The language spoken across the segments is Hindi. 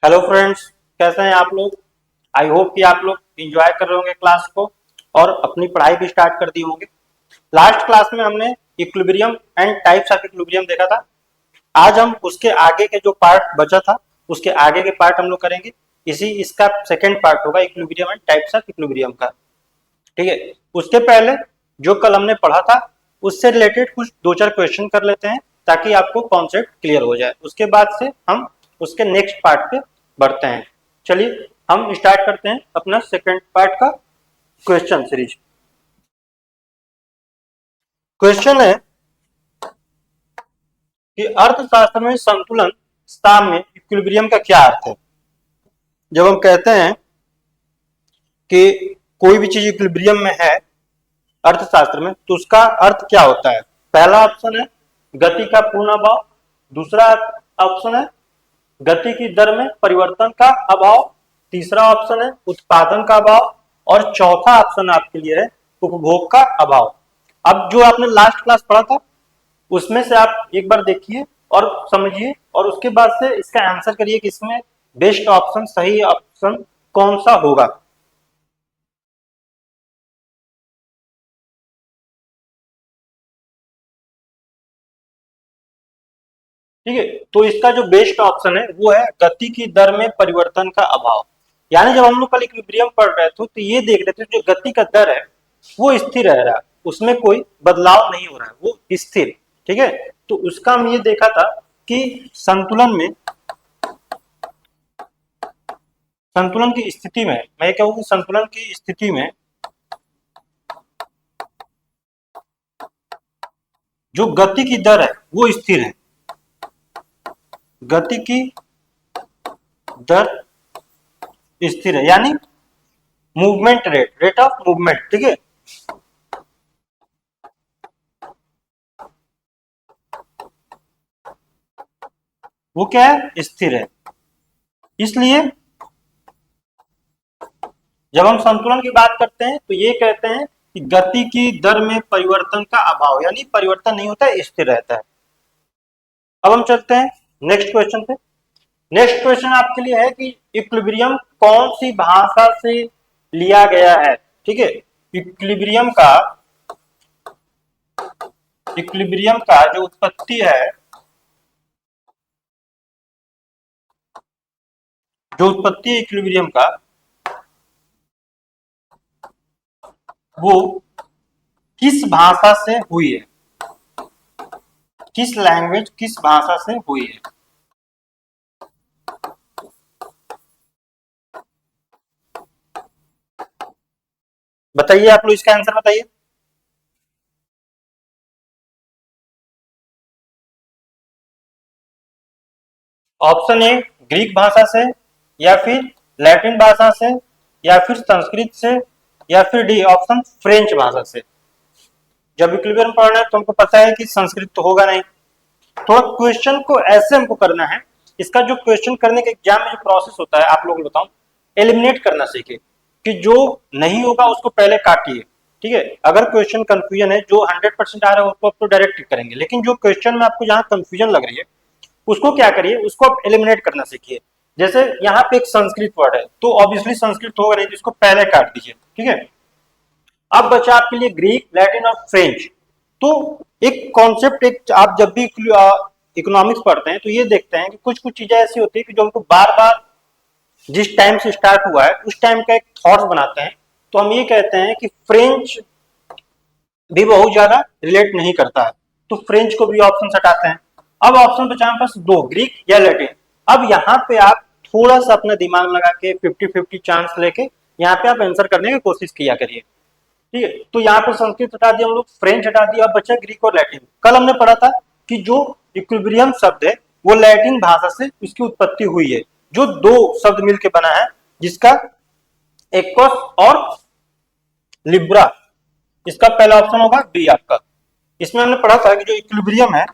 हेलो फ्रेंड्स, कैसे हैं आप लोग। आई होप कि आप लोग एंजॉय कर रहे होंगे क्लास को और अपनी पढ़ाई भी स्टार्ट कर दी होंगे। लास्ट क्लास में हमने equilibrium and types of equilibrium देखा था। आज हम उसके आगे के जो पार्ट बचा था उसके आगे के पार्ट हम लोग करेंगे। इसका सेकेंड पार्ट होगा equilibrium and types of equilibrium का। ठीक है, उसके पहले जो कल हमने पढ़ा था उससे रिलेटेड कुछ दो चार क्वेश्चन कर लेते हैं ताकि आपको कॉन्सेप्ट क्लियर हो जाए। उसके बाद से हम उसके नेक्स्ट पार्ट पे बढ़ते हैं। चलिए हम स्टार्ट करते हैं अपना सेकंड पार्ट का क्वेश्चन सीरीज। क्वेश्चन है कि अर्थशास्त्र में संतुलन साम्य इक्विलिब्रियम का क्या अर्थ है। जब हम कहते हैं कि कोई भी चीज इक्विलिब्रियम में है अर्थशास्त्र में तो उसका अर्थ क्या होता है। पहला ऑप्शन है गति का पूर्ण अभाव, दूसरा ऑप्शन है गति की दर में परिवर्तन का अभाव, तीसरा ऑप्शन है उत्पादन का अभाव और चौथा ऑप्शन आपके लिए है उपभोग का अभाव। अब जो आपने लास्ट क्लास पढ़ा था उसमें से आप एक बार देखिए और समझिए और उसके बाद से इसका आंसर करिए कि इसमें बेस्ट ऑप्शन सही ऑप्शन कौन सा होगा। ठीक है, तो इसका जो बेस्ट ऑप्शन है वो है गति की दर में परिवर्तन का अभाव। यानी जब हम लोग कल इक्विलिब्रियम पढ़ रहे थे तो ये देख रहे थे जो गति का दर है वो स्थिर रह रहा है, उसमें कोई बदलाव नहीं हो रहा है, वो स्थिर। ठीक है, तो उसका हम ये देखा था कि संतुलन की स्थिति में मैं कहूँ संतुलन की स्थिति में जो गति की दर है वो स्थिर है। गति की दर स्थिर है यानी मूवमेंट रेट ऑफ मूवमेंट। ठीक है, वो क्या है, स्थिर है। इसलिए जब हम संतुलन की बात करते हैं तो ये कहते हैं कि गति की दर में परिवर्तन का अभाव यानी परिवर्तन नहीं होता है, स्थिर रहता है। अब हम चलते हैं नेक्स्ट क्वेश्चन पे। नेक्स्ट क्वेश्चन आपके लिए है कि इक्विलिब्रियम कौन सी भाषा से लिया गया है। ठीक है, इक्विलिब्रियम का जो उत्पत्ति है, इक्विलिब्रियम का वो किस भाषा से हुई है, किस लैंग्वेज किस भाषा से हुई है। बताइए आप लोग इसका आंसर बताइए। ऑप्शन ए ग्रीक भाषा से, या फिर लैटिन भाषा से, या फिर संस्कृत से, या फिर डी ऑप्शन फ्रेंच भाषा से। जब इक्विलिब्रियम पढ़ना है तो हमको पता है कि संस्कृत तो होगा नहीं। थोड़ा क्वेश्चन को ऐसे हमको करना है, इसका जो क्वेश्चन करने के एग्जाम में जो प्रोसेस होता है आप लोगों को बताऊं, एलिमिनेट करना सीखे कि जो नहीं होगा उसको पहले काटिए। ठीक है, अगर क्वेश्चन कंफ्यूजन है जो 100% आ रहा है उसको आप तो डायरेक्ट करेंगे, लेकिन जो क्वेश्चन में आपको जहां कंफ्यूजन लग रही है उसको क्या करिए, उसको आप एलिमिनेट करना सीखिए। जैसे यहाँ पे एक संस्कृत वर्ड है तो ऑब्वियसली संस्कृत होगा नहीं, तो इसको पहले काट दीजिए। ठीक है, अब बचा आपके लिए ग्रीक, लैटिन और फ्रेंच। तो एक कॉन्सेप्ट, एक आप जब भी इकोनॉमिक्स पढ़ते हैं तो ये देखते हैं कि कुछ कुछ चीजें ऐसी होती है कि जो हमको बार बार जिस टाइम से स्टार्ट हुआ है उस टाइम का एक थॉट्स बनाते हैं। तो हम ये कहते हैं कि फ्रेंच भी बहुत ज्यादा रिलेट नहीं करता है, तो फ्रेंच को भी ऑप्शन हटाते हैं। अब ऑप्शन बचा हमारे पास दो, ग्रीक या लैटिन। अब यहाँ पे आप थोड़ा सा अपना दिमाग लगा के 50-50 चांस लेके यहाँ पे आप आंसर करने की कोशिश किया करिए। ठीक है, तो यहाँ पे संस्कृत हटा दिया हम लोग, फ्रेंच हटा दिया, अब बचा ग्रीक और लैटिन। कल हमने पढ़ा था कि जो इक्विलिब्रियम शब्द है वो लैटिन भाषा से इसकी उत्पत्ति हुई है, जो दो शब्द मिलकर बना है जिसका एक्वस और लिब्रा। इसका पहला ऑप्शन होगा बी आपका। इसमें हमने पढ़ा था कि जो इक्विलिब्रियम है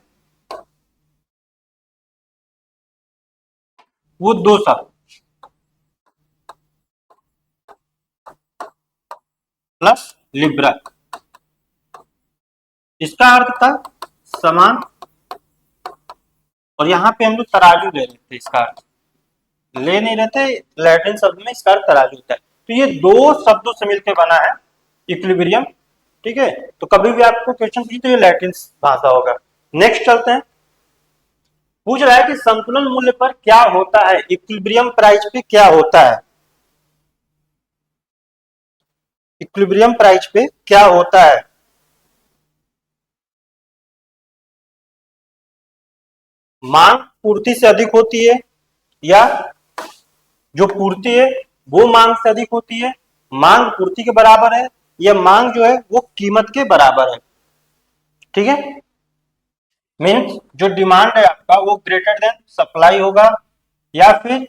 वो दो शब्द प्लस लिब्रा, इसका अर्थ था समान, और यहां पे हम लोग तराजू ले लेते हैं इसका अर्थ। ले नहीं रहते, लैटिन शब्द में इसका अर्थ तराजू होता है। तो ये दो शब्दों से मिलकर बना है इक्विलिब्रियम। ठीक है, तो कभी भी आपको क्वेश्चन पूछे तो ये लैटिन भाषा होगा। नेक्स्ट चलते हैं। पूछ रहा है कि संतुलन मूल्य पर क्या होता है, इक्विलिब्रियम प्राइस पे क्या होता है। इक्विलिब्रियम प्राइस पे क्या होता है? मांग पूर्ति से अधिक होती है, या जो पूर्ति है वो मांग से अधिक होती है, मांग पूर्ति के बराबर है, या मांग जो है वो कीमत के बराबर है। ठीक है, मीन्स जो डिमांड है आपका वो ग्रेटर देन सप्लाई होगा, या फिर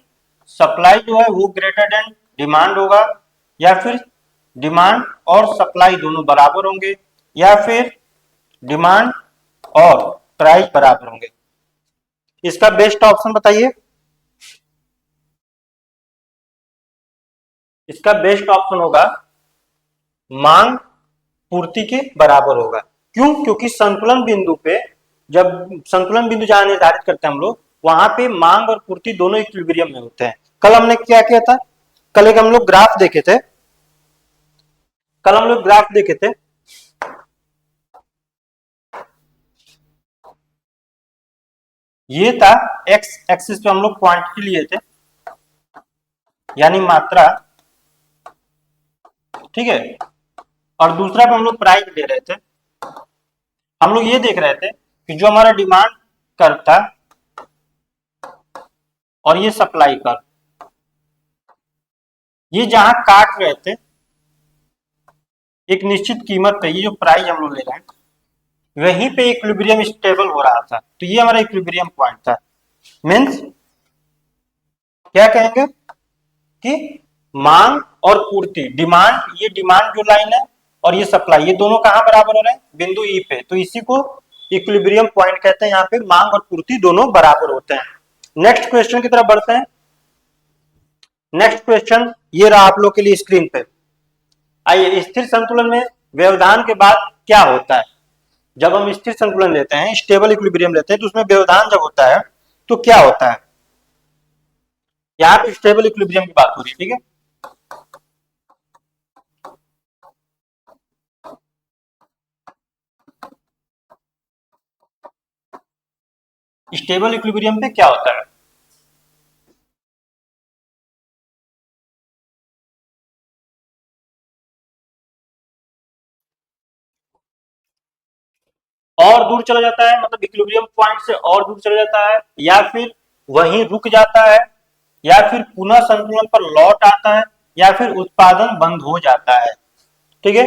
सप्लाई जो है वो ग्रेटर देन डिमांड होगा, या फिर डिमांड और सप्लाई दोनों बराबर होंगे, या फिर डिमांड और प्राइस बराबर होंगे। इसका बेस्ट ऑप्शन बताइए। इसका बेस्ट ऑप्शन होगा मांग पूर्ति के बराबर होगा। क्यों? क्योंकि संतुलन बिंदु पे, जब संतुलन बिंदु जहां निर्धारित करते हैं हम लोग, वहां पे मांग और पूर्ति दोनों इक्विलिब्रियम में होते हैं। कल हमने क्या किया था? कल एक हम लोग ग्राफ देखे थे। कल हम लोग ग्राफ देखे थे। ये था एक्स एक्सिस पे हम लोग क्वांटिटी लिए थे, यानी मात्रा। ठीक है, और दूसरा पे हम लोग प्राइस ले रहे थे। हम लोग ये देख रहे थे कि जो हमारा डिमांड कर्व था और ये सप्लाई कर्व, ये जहां काट रहे थे एक निश्चित कीमत पे, ये जो प्राइस हम लोग ले रहे हैं वहीं पे इक्विलिब्रियम स्टेबल हो रहा था। तो ये हमारा इक्विलिब्रियम पॉइंट था। मीन्स क्या कहेंगे कि मांग और पूर्ति, डिमांड, ये डिमांड जो लाइन है और ये सप्लाई, ये दोनों कहां बराबर हो रहे हैं? बिंदु ई पे। तो इसी को इक्विलिब्रियम पॉइंट कहते हैं। यहाँ पे मांग और पूर्ति दोनों बराबर होते हैं। नेक्स्ट क्वेश्चन की तरफ बढ़ते हैं। नेक्स्ट क्वेश्चन ये रहा आप लोग के लिए स्क्रीन पे। आइए, स्थिर संतुलन में व्यवधान के बाद क्या होता है? जब हम स्थिर संतुलन लेते हैं, स्टेबल इक्विलिब्रियम लेते हैं, तो उसमें व्यवधान जब होता है तो क्या होता है? यहाँ पे स्टेबल इक्विलिब्रियम की बात हो रही है। ठीक है, स्टेबल इक्विलिब्रियम पे क्या होता है? और दूर चला जाता है, मतलब इक्विलिब्रियम पॉइंट से और दूर चला जाता है, या फिर वहीं रुक जाता है, या फिर पुनः संतुलन पर लौट आता है, या फिर उत्पादन बंद हो जाता है। ठीक है,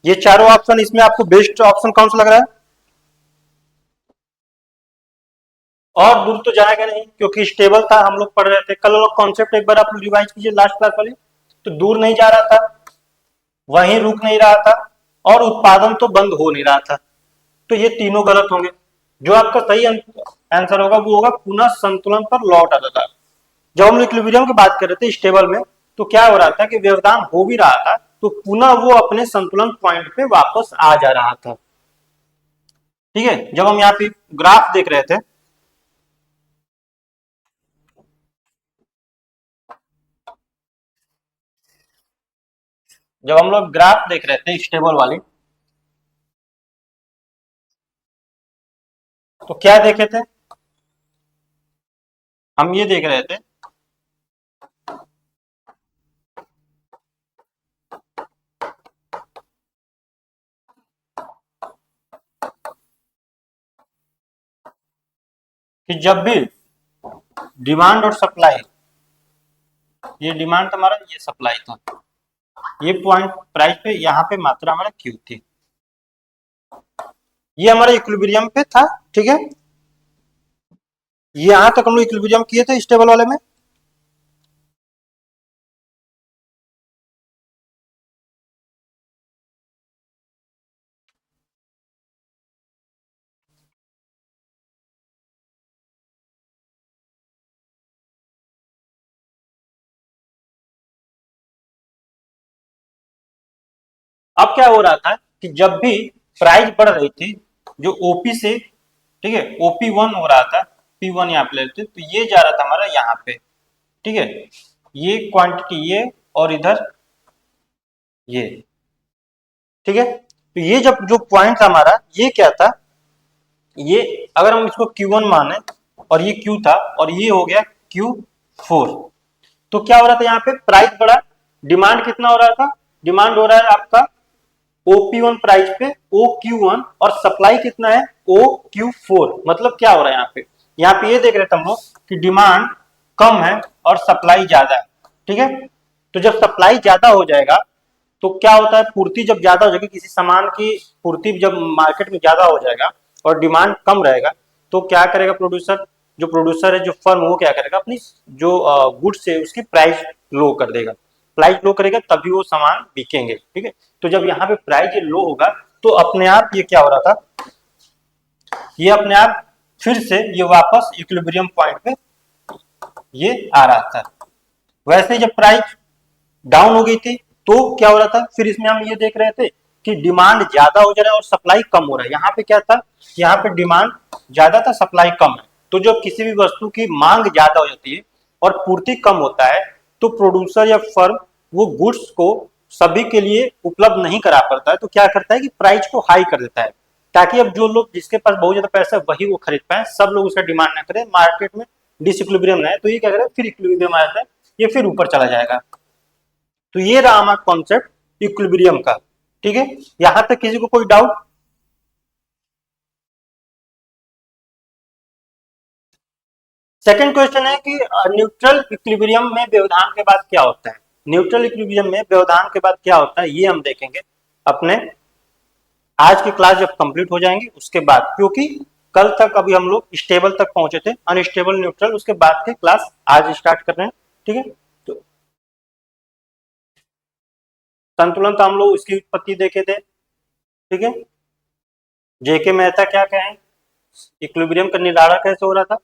ये चारों ऑप्शन, इसमें आपको बेस्ट ऑप्शन कौन सा लग रहा है? और दूर तो जाएगा नहीं, क्योंकि स्टेबल था, हम लोग पढ़ रहे थे कल। कॉन्सेप्ट एक बार आप रिवाइज कीजिए लास्ट क्लास वाले। तो दूर नहीं जा रहा था, वहीं रुक नहीं रहा था, और उत्पादन तो बंद हो नहीं रहा था। तो ये तीनों गलत होंगे। जो आपका सही आंसर होगा वो होगा पुनः संतुलन पर लौट आता था। जब हम इक्विलिब्रियम की बात कर रहे थे स्टेबल में, तो क्या हो रहा था कि व्यवधान हो भी रहा था तो पुनः वो अपने संतुलन पॉइंट पे वापस आ जा रहा था। ठीक है, जब हम यहाँ पे ग्राफ देख रहे थे, जब हम लोग ग्राफ देख रहे थे स्टेबल वाली, तो क्या देखे थे? हम ये देख रहे थे कि जब भी डिमांड और सप्लाई, ये डिमांड हमारा, ये सप्लाई था, ये पॉइंट प्राइस पे, यहाँ पे मात्रा हमारा क्यू थी, ये हमारा इक्विलिब्रियम पे था। ठीक है, यहां तक हम लोग इक्विलिब्रियम किए थे स्टेबल वाले में। अब क्या हो रहा था कि जब भी प्राइस बढ़ रही थी, जो ओपी से, ठीक है, ओपी वन हो रहा था, पी वन यहाँ पे लेते तो ये जा रहा था हमारा यहाँ पे, ठीक है, ये क्वांटिटी ये और इधर ये, ठीक है। तो ये जब जो पॉइंट हमारा ये क्या था, ये अगर हम इसको Q1 माने और ये Q था और ये हो गया Q4, तो क्या हो रहा था यहाँ पे प्राइस बढ़ा, डिमांड कितना हो रहा था, डिमांड हो रहा है आपका OP1 प्राइस पे OQ1 और सप्लाई कितना है OQ4। मतलब क्या हो रहा है यहाँ पे ये देख रहे थे हम लोग कि डिमांड कम है और सप्लाई ज्यादा है, ठीक है। तो जब सप्लाई ज्यादा हो जाएगा तो क्या होता है, पूर्ति जब ज्यादा हो जाएगी, किसी सामान की पूर्ति जब मार्केट में ज्यादा हो जाएगा और डिमांड कम रहेगा, तो क्या करेगा प्रोड्यूसर, जो प्रोड्यूसर है जो फर्म, वो क्या करेगा, अपनी जो गुड्स है उसकी प्राइस लो कर देगा, प्राइस लो करेगा तभी वो सामान बिकेंगे, ठीक है। तो जब यहाँ पे प्राइस लो होगा तो अपने आप ये क्या हो रहा था, ये अपने आप फिर से ये वापस इक्विलिब्रियम पॉइंट पे ये आ रहा था। वैसे ही जब प्राइस डाउन हो गई थी तो क्या हो रहा था, फिर इसमें हम ये देख रहे थे कि डिमांड ज्यादा हो जा रहा है और सप्लाई कम हो रहा है। यहाँ पे क्या था, यहाँ पे डिमांड ज्यादा था, सप्लाई कम है। तो जब किसी भी वस्तु की मांग ज्यादा हो जाती है और पूर्ति कम होता है तो प्रोड्यूसर या फर्म वो गुड्स को सभी के लिए उपलब्ध नहीं करा पाता है, तो क्या करता है कि प्राइस को हाई कर देता है, ताकि अब जो लोग जिसके पास बहुत ज्यादा पैसा है वही वो खरीद पाए, सब लोग उसका डिमांड ना करें, मार्केट में डिसइक्विलिब्रियम ना है। तो ये क्या करेगा, फिर इक्विलिब्रियम आ जाता है, ये फिर ऊपर चला जाएगा। तो ये रहा हमारा कॉन्सेप्ट इक्विलिब्रियम का, ठीक है। यहां तक किसी को कोई डाउट? सेकंड क्वेश्चन है कि न्यूट्रल इक्विलिब्रियम में व्यवधान के बाद क्या होता है। न्यूट्रल इक्विलिब्रियम में व्यवधान के बाद क्या होता है ये हम देखेंगे अपने आज की क्लास जब कंप्लीट हो जाएंगे उसके बाद, क्योंकि कल तक अभी हम लोग स्टेबल तक पहुंचे थे, अनस्टेबल न्यूट्रल उसके बाद की क्लास आज स्टार्ट कर रहे हैं, ठीक है। तो संतुलन तो हम लोग उसकी उत्पत्ति देखे थे, ठीक है। जेके मेहता क्या कहें, इक्विलिब्रियम का निर्धारण कैसे हो रहा था।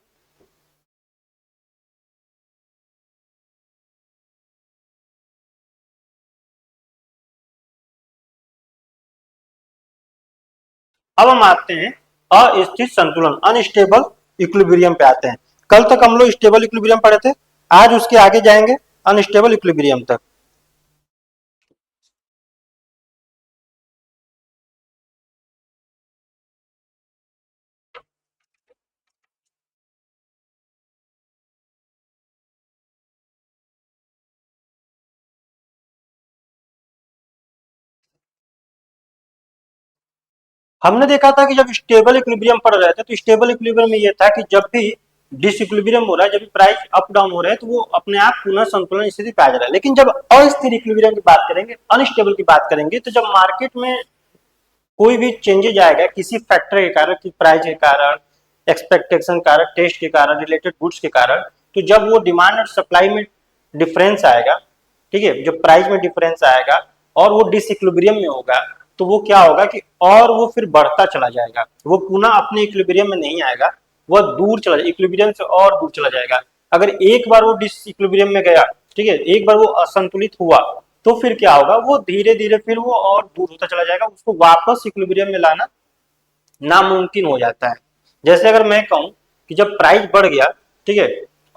अब हम आते हैं अस्थिर संतुलन, अनस्टेबल इक्विलिब्रियम पे आते हैं। कल तक हम लोग स्टेबल इक्विलिब्रियम पढ़े थे, आज उसके आगे जाएंगे अनस्टेबल इक्विलिब्रियम तक। हमने देखा था कि जब स्टेबल इक्विलिब्रियम पढ़ रहे थे तो स्टेबल इक्विलिब्रियम में ये था कि जब भी डिसइक्विलिब्रियम हो रहा है, जब भी प्राइस अप डाउन हो रहा है तो वो अपने आप पुनः संतुलन स्थिति पे आ जा रहा है। लेकिन जब अस्थिर इक्विलिब्रियम की बात करेंगे, अनस्टेबल की बात करेंगे, तो जब मार्केट में कोई भी चेंजेज आएगा किसी फैक्टर के कारण, कि प्राइस के कारण, एक्सपेक्टेशन के कारण, टेस्ट के कारण, रिलेटेड गुड्स के कारण, तो जब वो डिमांड और सप्लाई में डिफरेंस आएगा, ठीक है, जब प्राइस में डिफरेंस आएगा और वो डिसइक्विलिब्रियम में होगा, तो वो क्या होगा कि और वो फिर बढ़ता चला जाएगा, वो पुनः अपने इक्विलिब्रियम में नहीं आएगा, वह दूर चला जाएगा, इक्विलिब्रियम से और दूर चला जाएगा। अगर एक बार वो डिसइक्विलिब्रियम में गया, ठीक है, एक बार वो असंतुलित हुआ, तो फिर क्या होगा, वो धीरे धीरे फिर वो और दूर होता चला जाएगा, उसको वापस इक्विलिब्रियम में लाना नामुमकिन हो जाता है। जैसे अगर मैं कहूं कि जब प्राइस बढ़ गया, ठीक है,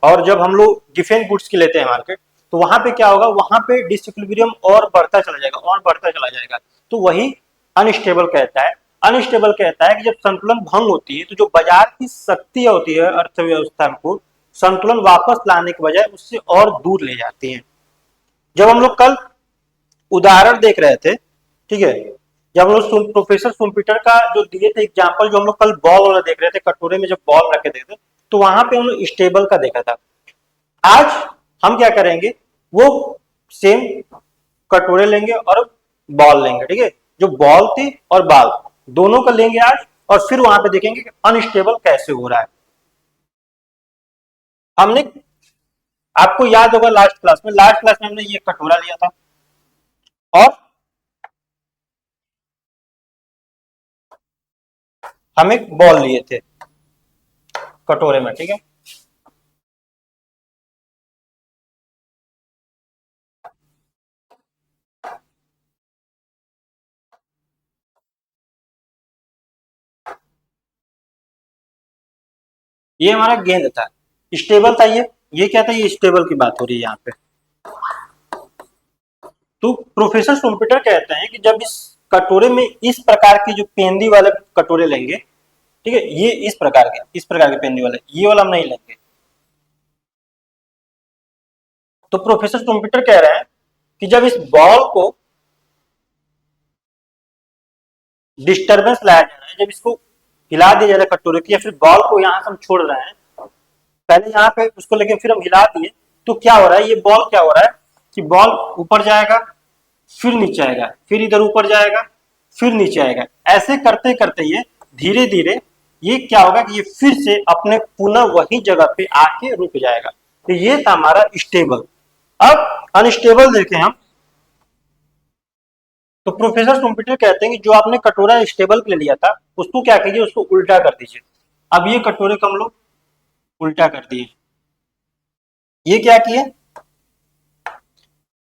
और जब हम लोग डिफेंस गुड्स की लेते हैं मार्केट, तो वहां पे क्या होगा, वहां पे डिसइक्विलिब्रियम और बढ़ता चला जाएगा और बढ़ता चला जाएगा, तो वही अनस्टेबल कहता है। अनस्टेबल कहता है कि जब संतुलन भंग होती है तो जो बाजार की शक्ति होती है अर्थव्यवस्था को संतुलन वापस लाने के बजाय उससे और दूर ले जाती है। जब हम लोग कल उदाहरण देख रहे थे, ठीक है, जब हम लोग प्रोफेसर सुम्पीटर का जो दिए थे एग्जाम्पल, जो हम लोग कल बॉल वाला देख रहे थे, कटोरे में जब बॉल रखे थे, तो वहां पे हम लोग स्टेबल का देखा था। आज हम क्या करेंगे, वो सेम कटोरे लेंगे और बॉल लेंगे, ठीक है, जो बॉल थी और बॉल दोनों का लेंगे आज, और फिर वहां पे देखेंगे कि अनस्टेबल कैसे हो रहा है। हमने, आपको याद होगा लास्ट क्लास में हमने ये कटोरा लिया था और हम एक बॉल लिए थे कटोरे में, ठीक है। ये हमारा गेंद था, स्टेबल था ये, ये क्या था, ये स्टेबल की बात हो रही है यहाँ पे। तो प्रोफेसर शुम्पीटर कहते हैं कि जब इस कटोरे में इस प्रकार की जो पेंदी वाले कटोरे लेंगे, ठीक है, ये इस प्रकार के पेंदी वाले, ये वाला हम नहीं लेंगे। तो प्रोफेसर शुम्पीटर कह रहे हैं कि जब इस बॉल को डिस्टरबेंस लाया जा रहा है, जब इसको हिला दिया जा रहा है कटोरे की, या फिर बॉल को यहाँ से हम छोड़ रहे हैं, पहले यहाँ पे उसको लेके फिर हम हिला दिए, तो क्या हो रहा है, ये बॉल क्या हो रहा है कि बॉल ऊपर जाएगा, फिर नीचे आएगा, फिर इधर ऊपर जाएगा, फिर नीचे आएगा, ऐसे करते करते ये धीरे धीरे ये क्या होगा कि ये फिर से अपने पुनः वही जगह पे आके रुक जाएगा। तो ये था हमारा स्टेबल। अब अनस्टेबल देखें हम, तो प्रोफेसर शुम्पीटर कहते हैं कि जो आपने कटोरा स्टेबल के लिए लिया था, उसको क्या कीजिए, उसको उल्टा कर दीजिए। अब ये कटोरे को हम लोग उल्टा कर दिए, ये क्या किए,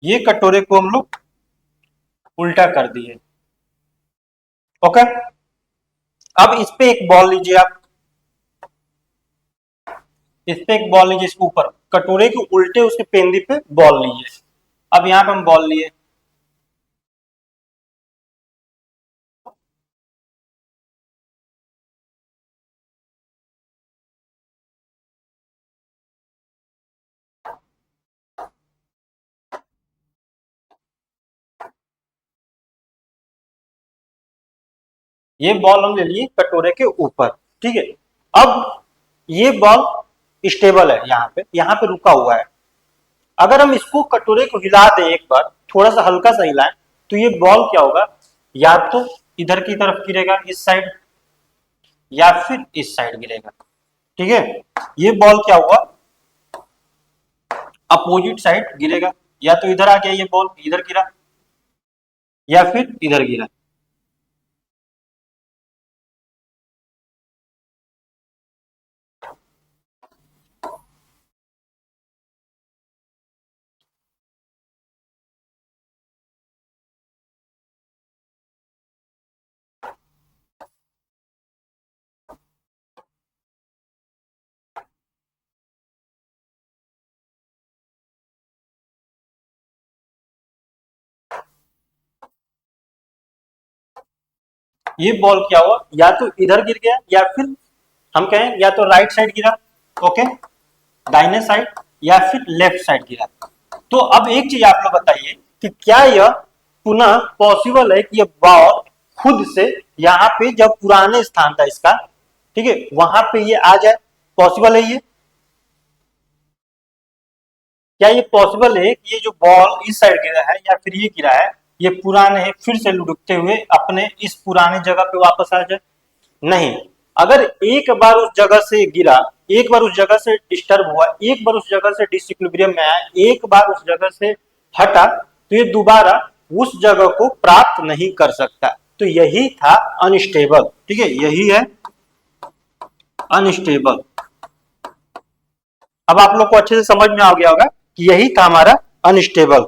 ये कटोरे को हम लोग उल्टा कर दिए। ओके, अब इस पे एक बॉल लीजिए आप, इस पे एक बॉल लीजिए, इसके ऊपर कटोरे के उल्टे उसके पेंदी पे बॉल लीजिए। अब यहाँ पे हम बॉल लिए, ये बॉल हम ले लिए कटोरे के ऊपर, ठीक है। अब ये बॉल स्टेबल है, यहाँ पे रुका हुआ है। अगर हम इसको कटोरे को हिला दें एक बार, थोड़ा सा हल्का सा हिलाएं, तो ये बॉल क्या होगा, या तो इधर की तरफ गिरेगा इस साइड, या फिर इस साइड गिरेगा, ठीक है। ये बॉल क्या हुआ, अपोजिट साइड गिरेगा, या तो इधर आ गया ये बॉल, इधर गिरा, या फिर इधर गिरा। ये बॉल क्या हुआ, या तो इधर गिर गया, या फिर हम कहें या तो राइट साइड गिरा, ओके, दाहिने साइड, या फिर लेफ्ट साइड गिरा। तो अब एक चीज आप लोग बताइए कि क्या यह पुनः पॉसिबल है कि यह बॉल खुद से यहाँ पे जब पुराने स्थान था इसका, ठीक है, वहां पे ये आ जाए, पॉसिबल है ये, क्या ये पॉसिबल है कि ये जो बॉल इस साइड गिरा है या फिर ये गिरा है, ये पुराने फिर से लुढ़कते हुए अपने इस पुराने जगह पे वापस आ जाए? नहीं। अगर एक बार उस जगह से गिरा, एक बार उस जगह से डिस्टर्ब हुआ, एक बार उस जगह से डिसइक्विलिब्रियम में आया, एक बार उस जगह से हटा, तो ये दोबारा उस जगह को प्राप्त नहीं कर सकता। तो यही था अनस्टेबल, ठीक है, यही है अनस्टेबल। अब आप लोग को अच्छे से समझ में आ गया होगा कि यही था हमारा अनस्टेबल।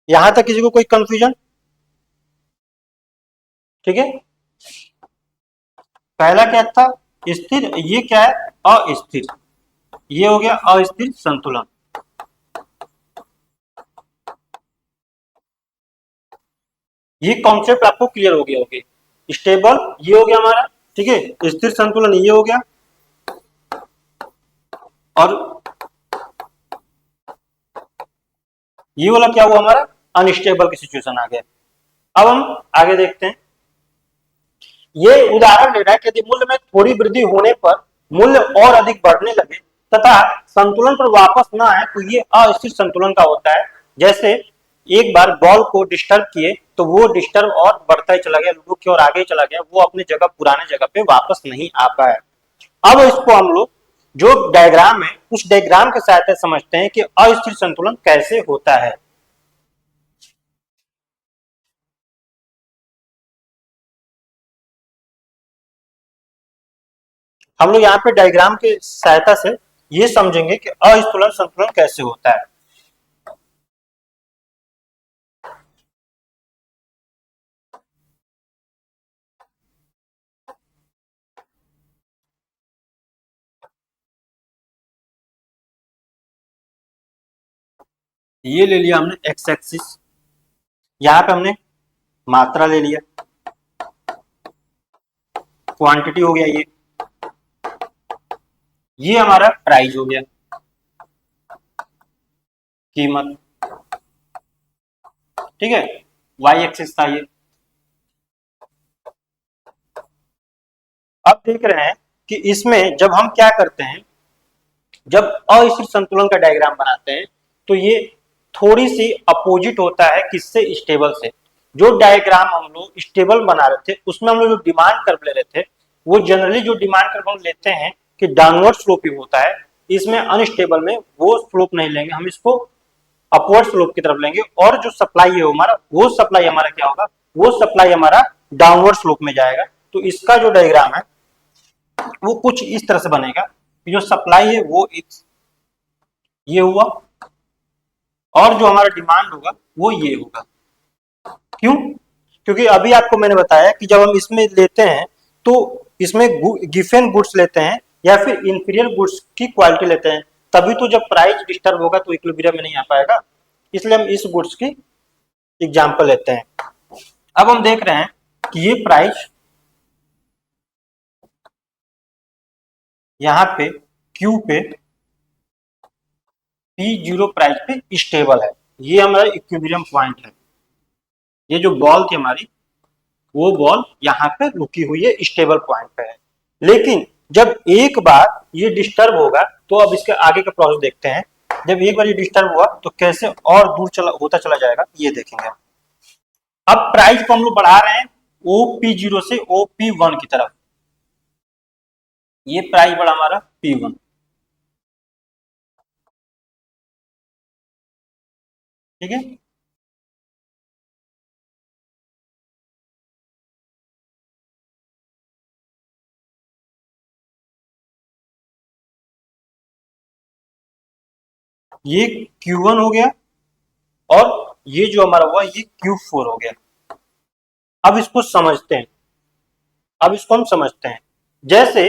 यहां तक किसी को कोई कंफ्यूजन? ठीक है, पहला क्या था, स्थिर, ये क्या है, अस्थिर, ये हो गया अस्थिर संतुलन। ये कॉन्सेप्ट आपको क्लियर हो गया होगी। स्टेबल ये हो गया हमारा, ठीक है, स्थिर संतुलन ये हो गया, और ये वाला क्या हुआ हमारा, अनस्टेबल की सिचुएशन आ गया। अब हम आगे देखते हैं, ये उदाहरण ले रहा है कि यदि मूल्य में थोड़ी वृद्धि होने पर मूल्य और अधिक बढ़ने लगे तथा संतुलन पर वापस ना आए, तो ये अस्थिर संतुलन का होता है। जैसे एक बार बॉल को डिस्टर्ब किए तो वो डिस्टर्ब और बढ़ता ही चला गया, लूडो की ओर आगे ही चला गया, वो अपनी जगह पुराने जगह पे वापस नहीं आ पाया। अब इसको हम लोग जो डायग्राम है उस डायग्राम के सहायता समझते हैं कि अस्थिर संतुलन कैसे होता है। हम लोग यहाँ पे डायग्राम के सहायता से ये समझेंगे कि अस्थिर संतुलन कैसे होता है। ये ले लिया हमने एक्स एक्सिस, यहाँ पे हमने मात्रा ले लिया, क्वांटिटी हो गया ये हमारा प्राइस हो गया, कीमत, ठीक है। वाई एक्सिस था ये। अब देख रहे हैं कि इसमें जब हम क्या करते हैं, जब अस्थिर संतुलन का डायग्राम बनाते हैं तो ये थोड़ी सी अपोजिट होता है किससे, स्टेबल से। जो डायग्राम हम लोग स्टेबल बना रहे थे उसमें हम लोग जो डिमांड कर्व ले रहे थे, वो जनरली जो डिमांड कर्व हम लेते हैं कि डाउनवर्ड स्लोपिंग होता है, इसमें अनस्टेबल में वो स्लोप नहीं लेंगे, हम इसको अपवर्ड स्लोप की तरफ लेंगे, और जो सप्लाई है हमारा, वो सप्लाई हमारा क्या होगा, वो सप्लाई हमारा डाउनवर्ड स्लोप में जाएगा। तो इसका जो डायग्राम है वो कुछ इस तरह से बनेगा, जो सप्लाई है वो ये हुआ, और जो हमारा डिमांड होगा वो ये होगा। क्यों? क्योंकि अभी आपको मैंने बताया कि जब हम इसमें लेते हैं तो इसमें गिवन गुड्स लेते हैं या फिर इंफीरियर गुड्स की क्वालिटी लेते हैं, तभी तो जब प्राइस डिस्टर्ब होगा तो इक्विलिब्रियम में नहीं आ पाएगा। इसलिए हम इस गुड्स की एग्जांपल लेते हैं। अब हम देख रहे हैं कि ये प्राइस यहाँ पे क्यू पे P0 प्राइस पे स्टेबल है, ये हमारा इक्विलिब्रियम पॉइंट है। ये जो बॉल थी हमारी, वो बॉल यहाँ पे रुकी हुई है, स्टेबल पॉइंट पे है। लेकिन जब एक बार ये डिस्टर्ब होगा, तो अब इसके आगे का प्रोसेस देखते हैं। जब एक बार ये डिस्टर्ब हुआ तो कैसे और दूर होता चला जाएगा, ये देखेंगे। अब प्राइस को हम लोग बढ़ा रहे हैं OP0 से OP1 की तरफ। ये प्राइस बढ़ा हमारा P1, ठीक है। ये Q1 हो गया, और ये जो हमारा हुआ ये Q4 हो गया। अब इसको समझते हैं, अब इसको हम समझते हैं। जैसे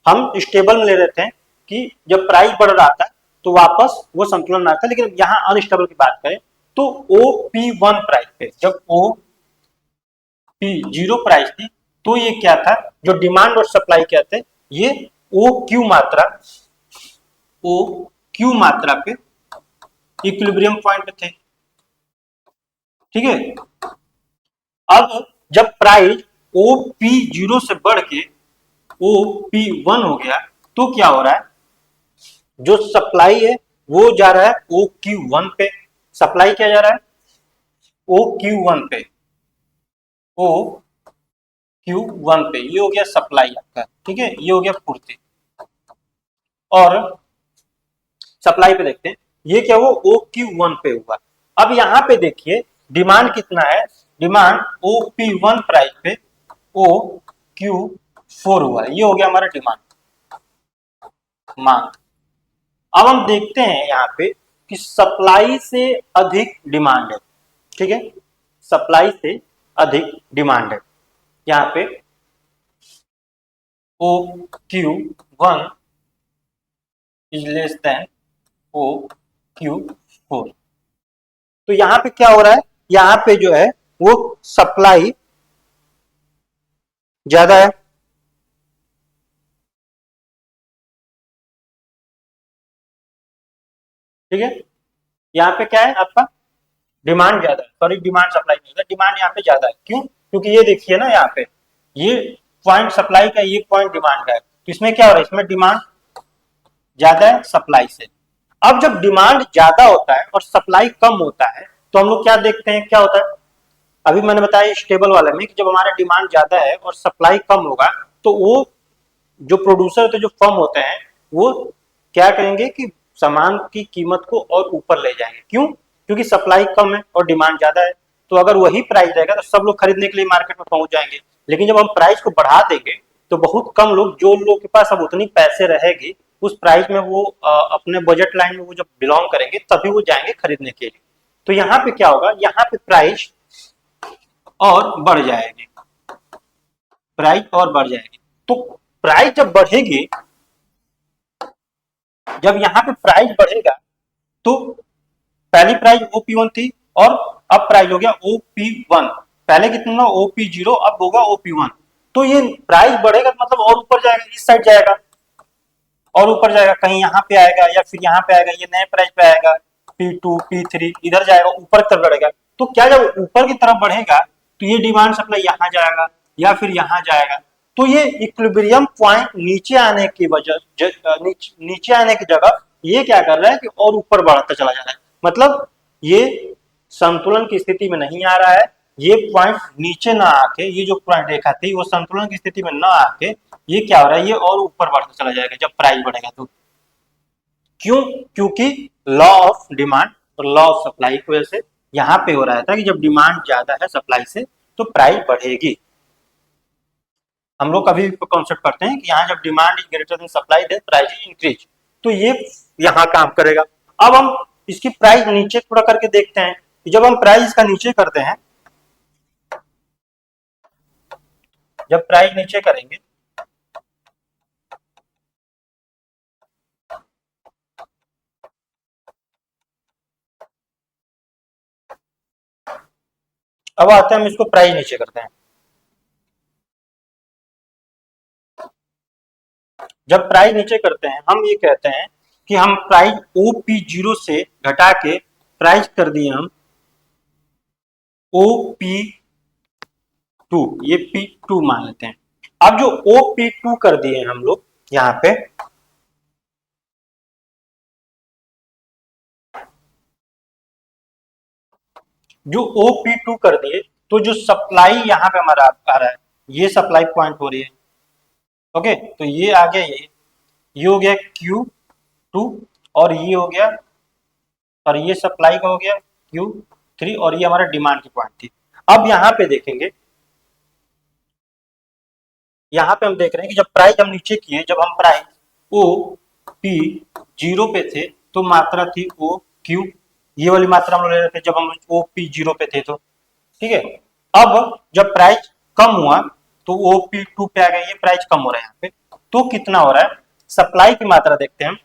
हम स्टेबल में ले रहे थे कि जब प्राइस बढ़ रहा था तो वापस वो संतुलन आता है, लेकिन यहाँ अनस्टेबल की बात करें तो OP1 प्राइस पे जब OP0 प्राइस थी तो ये क्या था, जो डिमांड और सप्लाई क्या थे, ये OQ मात्रा पे इक्विलिब्रियम पॉइंट थे, ठीक है। अब जब प्राइस OP0 से बढ़ के OP1 हो गया तो क्या हो रहा है, जो सप्लाई है वो जा रहा है OQ1 पे। सप्लाई क्या जा रहा है OQ1 पे, OQ1 पे, ये हो गया सप्लाई आपका, ठीक है, ये हो गया पूर्ति। और सप्लाई पे देखते हैं, ये क्या हुआ, OQ1 पे हुआ। अब यहाँ पे देखिए डिमांड कितना है, डिमांड OP1 प्राइस पे OQ4 हुआ, ये हो गया हमारा डिमांड, मांग। अब हम देखते हैं यहाँ पे कि सप्लाई से अधिक डिमांड है, ठीक है, सप्लाई से अधिक डिमांड है। यहाँ पे OQ1 is less than OQ4। तो यहाँ पे क्या हो रहा है, यहाँ पे जो है वो सप्लाई ज्यादा है, ठीक है। यहाँ पे क्या है आपका, डिमांड ज्यादा है, सॉरी डिमांड सप्लाई नहीं है, डिमांड यहाँ पे ज्यादा है। क्यों? क्योंकि ये देखिए ना, यहाँ पे ये पॉइंट सप्लाई का, ये पॉइंट डिमांड का है, तो इसमें क्या हो रहा है, इसमें डिमांड ज्यादा है सप्लाई से। अब जब डिमांड ज्यादा होता है और सप्लाई कम होता है तो हम लोग क्या देखते हैं, क्या होता है, अभी मैंने बताया स्टेबल वाले में कि जब हमारा डिमांड ज्यादा है और सप्लाई कम होगा तो वो जो प्रोड्यूसर होते, जो फर्म होते हैं, वो क्या करेंगे कि सामान की कीमत को और ऊपर ले जाएंगे। क्यों? क्योंकि सप्लाई कम है और डिमांड ज्यादा है, तो अगर वही प्राइस रहेगा तो सब लोग खरीदने के लिए मार्केट में पहुंच जाएंगे। लेकिन जब हम प्राइस को बढ़ा देंगे तो बहुत कम लोग, जो लोग के पास अब उतनी पैसे रहेगी उस प्राइस में, वो अपने बजट लाइन में वो जब बिलोंग करेंगे तभी वो जाएंगे खरीदने के लिए। तो यहाँ पे क्या होगा, यहाँ पे प्राइस और बढ़ जाएगी, प्राइस और बढ़ जाएगी। तो प्राइस जब बढ़ेगी, जब यहाँ पे प्राइस बढ़ेगा तो पहली प्राइस OP1 थी और अब प्राइस हो गया OP1। पहले कितना था OP0, अब होगा OP1। तो ये प्राइस बढ़ेगा मतलब और ऊपर जाएगा, इस साइड जाएगा और ऊपर जाएगा, कहीं यहाँ पे आएगा या फिर यहाँ पे आएगा, ये नए प्राइस पे आएगा P2 P3 इधर जाएगा, ऊपर की तरफ बढ़ेगा। तो क्या जब ऊपर की तरफ बढ़ेगा तो ये डिमांड सप्लाई यहाँ जाएगा या फिर यहाँ जाएगा। तो ये इक्विलिब्रियम पॉइंट नीचे आने की वजह नीचे आने की जगह ये क्या कर रहा है कि और ऊपर बढ़ता चला जा रहा है, मतलब ये संतुलन की स्थिति में नहीं आ रहा है। ये पॉइंट नीचे ना आके, ये जो पॉइंट रेखा थी वो संतुलन की स्थिति में ना आके ये क्या हो रहा है, ये और ऊपर बढ़ता चला जाएगा जब प्राइस बढ़ेगा तो। क्यों? क्योंकि लॉ ऑफ डिमांड और लॉ ऑफ सप्लाई की वजह से यहाँ पे हो रहा था कि जब डिमांड ज्यादा है सप्लाई से तो प्राइस बढ़ेगी। हम लोग कभी कॉन्सेप्ट करते हैं कि यहाँ जब demand is greater than supply then price is increase, तो ये यहाँ काम करेगा। अब हम इसकी प्राइस नीचे थोड़ा करके देखते हैं कि जब हम प्राइस का नीचे करते हैं, जब प्राइस नीचे करेंगे अब आते हैं हम इसको प्राइस नीचे करते हैं। जब प्राइस नीचे करते हैं हम ये कहते हैं कि हम प्राइस OP0 से घटा के प्राइस कर दिए हम OP2, ये P2 मान लेते हैं। अब जो OP2 कर दिए हम लोग यहाँ पे, जो OP2 कर दिए तो जो सप्लाई यहाँ पे हमारा आ रहा है, ये सप्लाई पॉइंट हो रही है। ओके, तो ये आ गया, ये हो गया Q2 और ये हो गया, और ये सप्लाई का हो गया Q3 और ये हमारा डिमांड की पॉइंट थी। अब यहाँ पे देखेंगे, यहाँ पे हम देख रहे हैं कि जब प्राइस हम नीचे किए, जब हम प्राइस OP0 पे थे तो मात्रा थी OQ, ये वाली मात्रा हम ले रहे थे जब हम OP0 पे थे तो, ठीक है। अब जब प्राइस कम हुआ तो OP2 पे आ गया, ये प्राइस कम हो रहा है यहाँ पे, तो कितना हो रहा है, सप्लाई की मात्रा देखते हैं हम।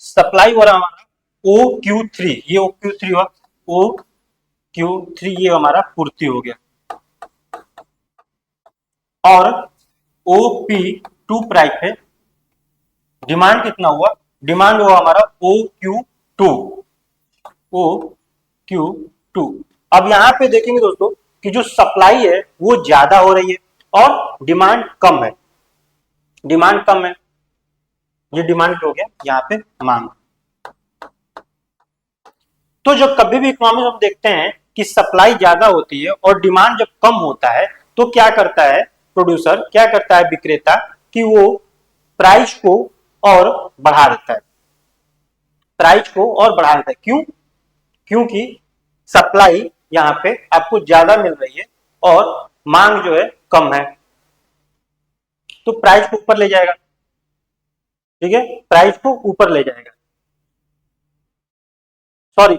सप्लाई हो रहा है हमारा OQ3, ये OQ3 हुआ, OQ3 ये हमारा पूर्ति हो गया। और OP2 प्राइस पे डिमांड कितना हुआ, डिमांड हुआ हमारा OQ2, OQ2। अब यहाँ पे देखेंगे दोस्तों कि जो सप्लाई है वो ज्यादा हो रही है और डिमांड कम है, डिमांड कम है, ये डिमांड हो गया यहाँ पे मांग। तो जब कभी भी इकोनॉमी में हम देखते हैं कि सप्लाई ज्यादा होती है और डिमांड जब कम होता है तो क्या करता है प्रोड्यूसर, क्या करता है विक्रेता, कि वो प्राइस को और बढ़ा देता है, प्राइस को और बढ़ा देता है। क्यों? क्योंकि सप्लाई यहाँ पे आपको ज्यादा मिल रही है और मांग जो है कम है, तो प्राइस को ऊपर ले जाएगा, ठीक है, प्राइस को ऊपर ले जाएगा, सॉरी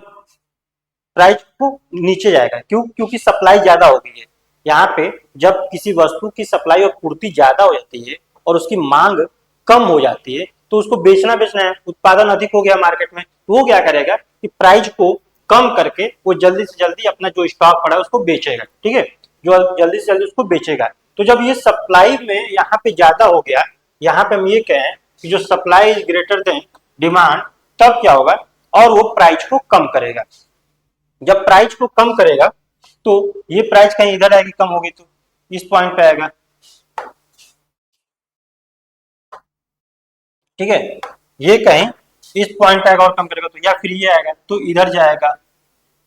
प्राइस को नीचे जाएगा। क्यों? क्योंकि सप्लाई ज्यादा हो गई है। यहाँ पे जब किसी वस्तु की सप्लाई और पूर्ति ज्यादा हो जाती है और उसकी मांग कम हो जाती है तो उसको बेचना है, उत्पादन अधिक हो गया मार्केट में, तो वो क्या करेगा कि प्राइस को कम करके वो जल्दी से जल्दी अपना जो स्टॉक पड़ा है उसको बेचेगा, ठीक है, जो जल्दी से जल्दी उसको बेचेगा। तो जब ये सप्लाई में यहाँ पे ज्यादा हो गया, यहाँ पे हम ये कहें कि जो supply is greater then demand, तब क्या होगा, और वो प्राइस को कम करेगा। जब प्राइस को कम करेगा तो ये प्राइस कहीं इधर आएगी, कम होगी तो इस पॉइंट पे आएगा, ठीक है, ये कहीं इस पॉइंट पे आएगा और कम करेगा तो, या फिर ये आएगा तो इधर जाएगा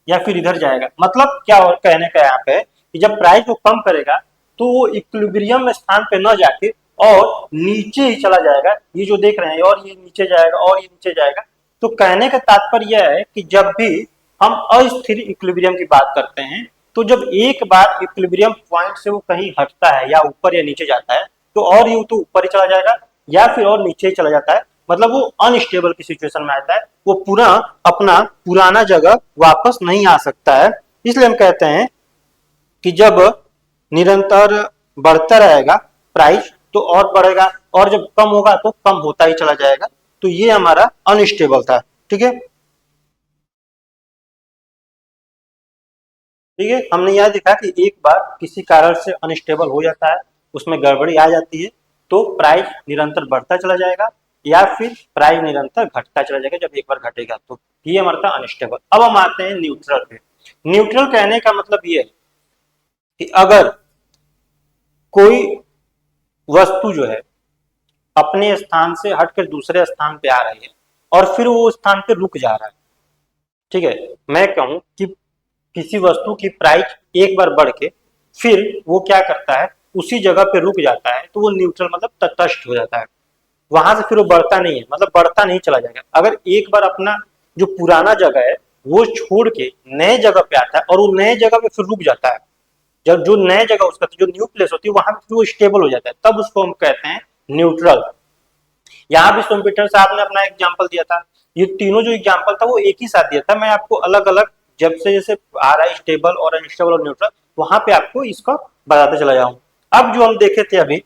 या फिर इधर जाएगा। मतलब क्या और कहने का यहाँ पे कि जब प्राइस को कम करेगा तो वो इक्विलिब्रियम स्थान पे न जाके और नीचे ही चला जाएगा, ये जो देख रहे हैं, और ये नीचे जाएगा और ये नीचे जाएगा। तो कहने का तात्पर्य यह है कि जब भी हम अस्थिर इक्विलिब्रियम की बात करते हैं तो जब एक बार इक्विलिब्रियम पॉइंट से वो कहीं हटता है या ऊपर या नीचे जाता है तो और ये तो ऊपर ही चला जाएगा या फिर और नीचे ही चला जाता है, मतलब वो अनस्टेबल की सिचुएशन में आता है, वो पूरा अपना पुराना जगह वापस नहीं आ सकता है। इसलिए हम कहते हैं कि जब निरंतर बढ़ता रहेगा प्राइस तो और बढ़ेगा, और जब कम होगा तो कम होता ही चला जाएगा। तो ये हमारा अनस्टेबल था, ठीक है। ठीक है, हमने यह देखा कि एक बार किसी कारण से अनस्टेबल हो जाता है, उसमें गड़बड़ी आ जाती है, तो प्राइस निरंतर बढ़ता चला जाएगा या फिर प्राइस निरंतर घटता चला जाएगा जब एक बार घटेगा तो। ये हमारा था अनस्टेबल। अब हम आते हैं न्यूट्रल पे। न्यूट्रल कहने का मतलब ये है कि अगर कोई वस्तु जो है अपने स्थान से हटकर दूसरे स्थान पे आ रही है और फिर वो स्थान पे रुक जा रहा है, ठीक है, मैं कहूं कि किसी वस्तु की प्राइस एक बार बढ़ के फिर वो क्या करता है, उसी जगह पे रुक जाता है, तो वो न्यूट्रल मतलब तटस्थ हो जाता है, वहां से फिर वो बढ़ता नहीं है, मतलब बढ़ता नहीं चला जाएगा। अगर एक बार अपना जो पुराना जगह है वो छोड़ के नए जगह पे आता है और वो नए जगह पे फिर रुक जाता है, जब जो नए जगह उसका जो न्यू प्लेस होती है वहां पे वो स्टेबल हो जाता है, तब उसको हम कहते हैं न्यूट्रल। यहाँ भी सोमपीटर साहब ने अपना एग्जाम्पल दिया था, ये तीनों जो एग्जाम्पल था वो एक ही साथ दिया था, मैं आपको अलग अलग जब से जैसे आ रहा है स्टेबल और अनस्टेबल और न्यूट्रल, वहां पे आपको इसका बताते चला जाऊं। अब जो हम देखे थे अभी,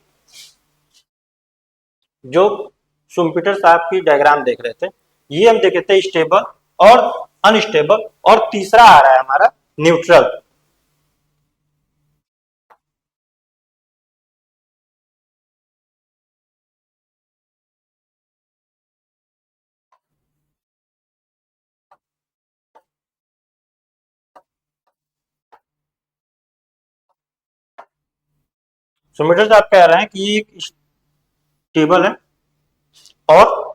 जो सुम्पीटर साहब की डायग्राम देख रहे थे, ये हम देखे थे स्टेबल और अनस्टेबल, और तीसरा आ रहा है हमारा न्यूट्रल। सुम्पीटर साहब कह रहे हैं कि ये एक टेबल है और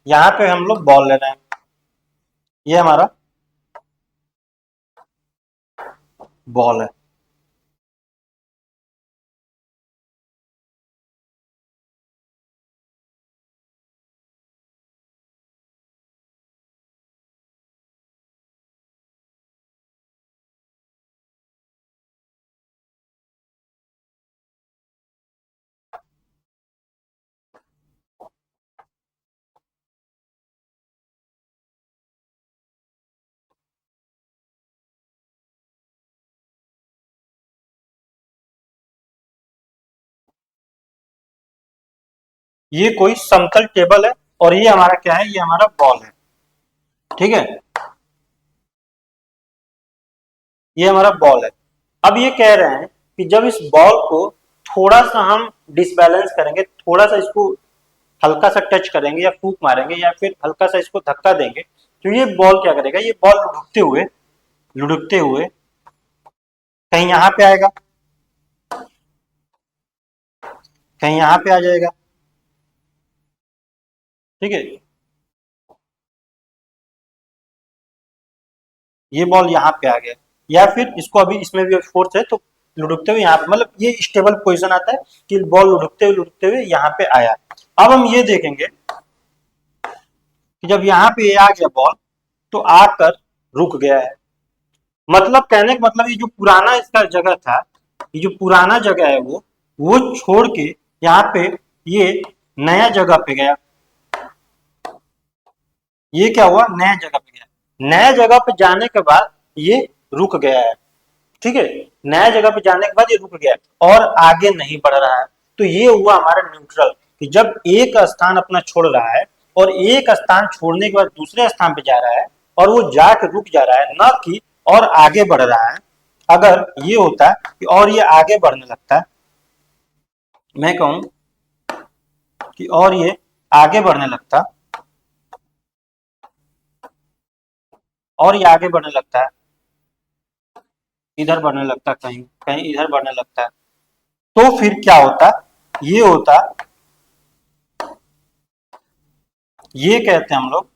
यहाँ पे हम लोग बॉल ले रहे हैं, ये हमारा बॉल है। ये कोई समतल टेबल है और ये हमारा क्या है, ये हमारा बॉल है, ठीक है, ये हमारा बॉल है। अब ये कह रहे हैं कि जब इस बॉल को थोड़ा सा हम डिसबैलेंस करेंगे, थोड़ा सा इसको हल्का सा टच करेंगे या फूक मारेंगे या फिर हल्का सा इसको धक्का देंगे, तो ये बॉल क्या करेगा, ये बॉल लुढ़कते हुए कहीं यहाँ पे आएगा, कहीं यहाँ पे आ जाएगा, ठीक है, ये बॉल यहाँ पे आ गया, या फिर इसको अभी इसमें भी फोर्स है तो लुढ़कते हुए यहाँ पे, मतलब ये स्टेबल पोजीशन आता है कि बॉल लुढ़कते हुए यहाँ पे आया। अब हम ये देखेंगे कि जब यहाँ पे आ गया बॉल तो आकर रुक गया है, मतलब कहने का मतलब ये जो पुराना इसका जगह था, ये जो पुराना जगह है वो छोड़ के यहाँ पे ये नया जगह पे गया, ये क्या हुआ, नया जगह पे गया, नया जगह पे जाने के बाद ये रुक गया है, ठीक है, नया जगह पे जाने के बाद ये रुक गया और आगे नहीं बढ़ रहा है, तो ये हुआ हमारा न्यूट्रल, कि जब एक स्थान अपना छोड़ रहा है और एक स्थान छोड़ने के बाद दूसरे स्थान पे जा रहा है और वो जाके रुक जा रहा है, न कि और आगे बढ़ रहा है। अगर ये होता है कि और ये आगे बढ़ने लगता है, मैं कहूं कि और ये आगे बढ़ने लगता, और ये आगे बढ़ने लगता है, इधर बढ़ने लगता, कहीं कहीं इधर बढ़ने लगता है, तो फिर क्या होता, ये होता, ये कहते हैं हम लोग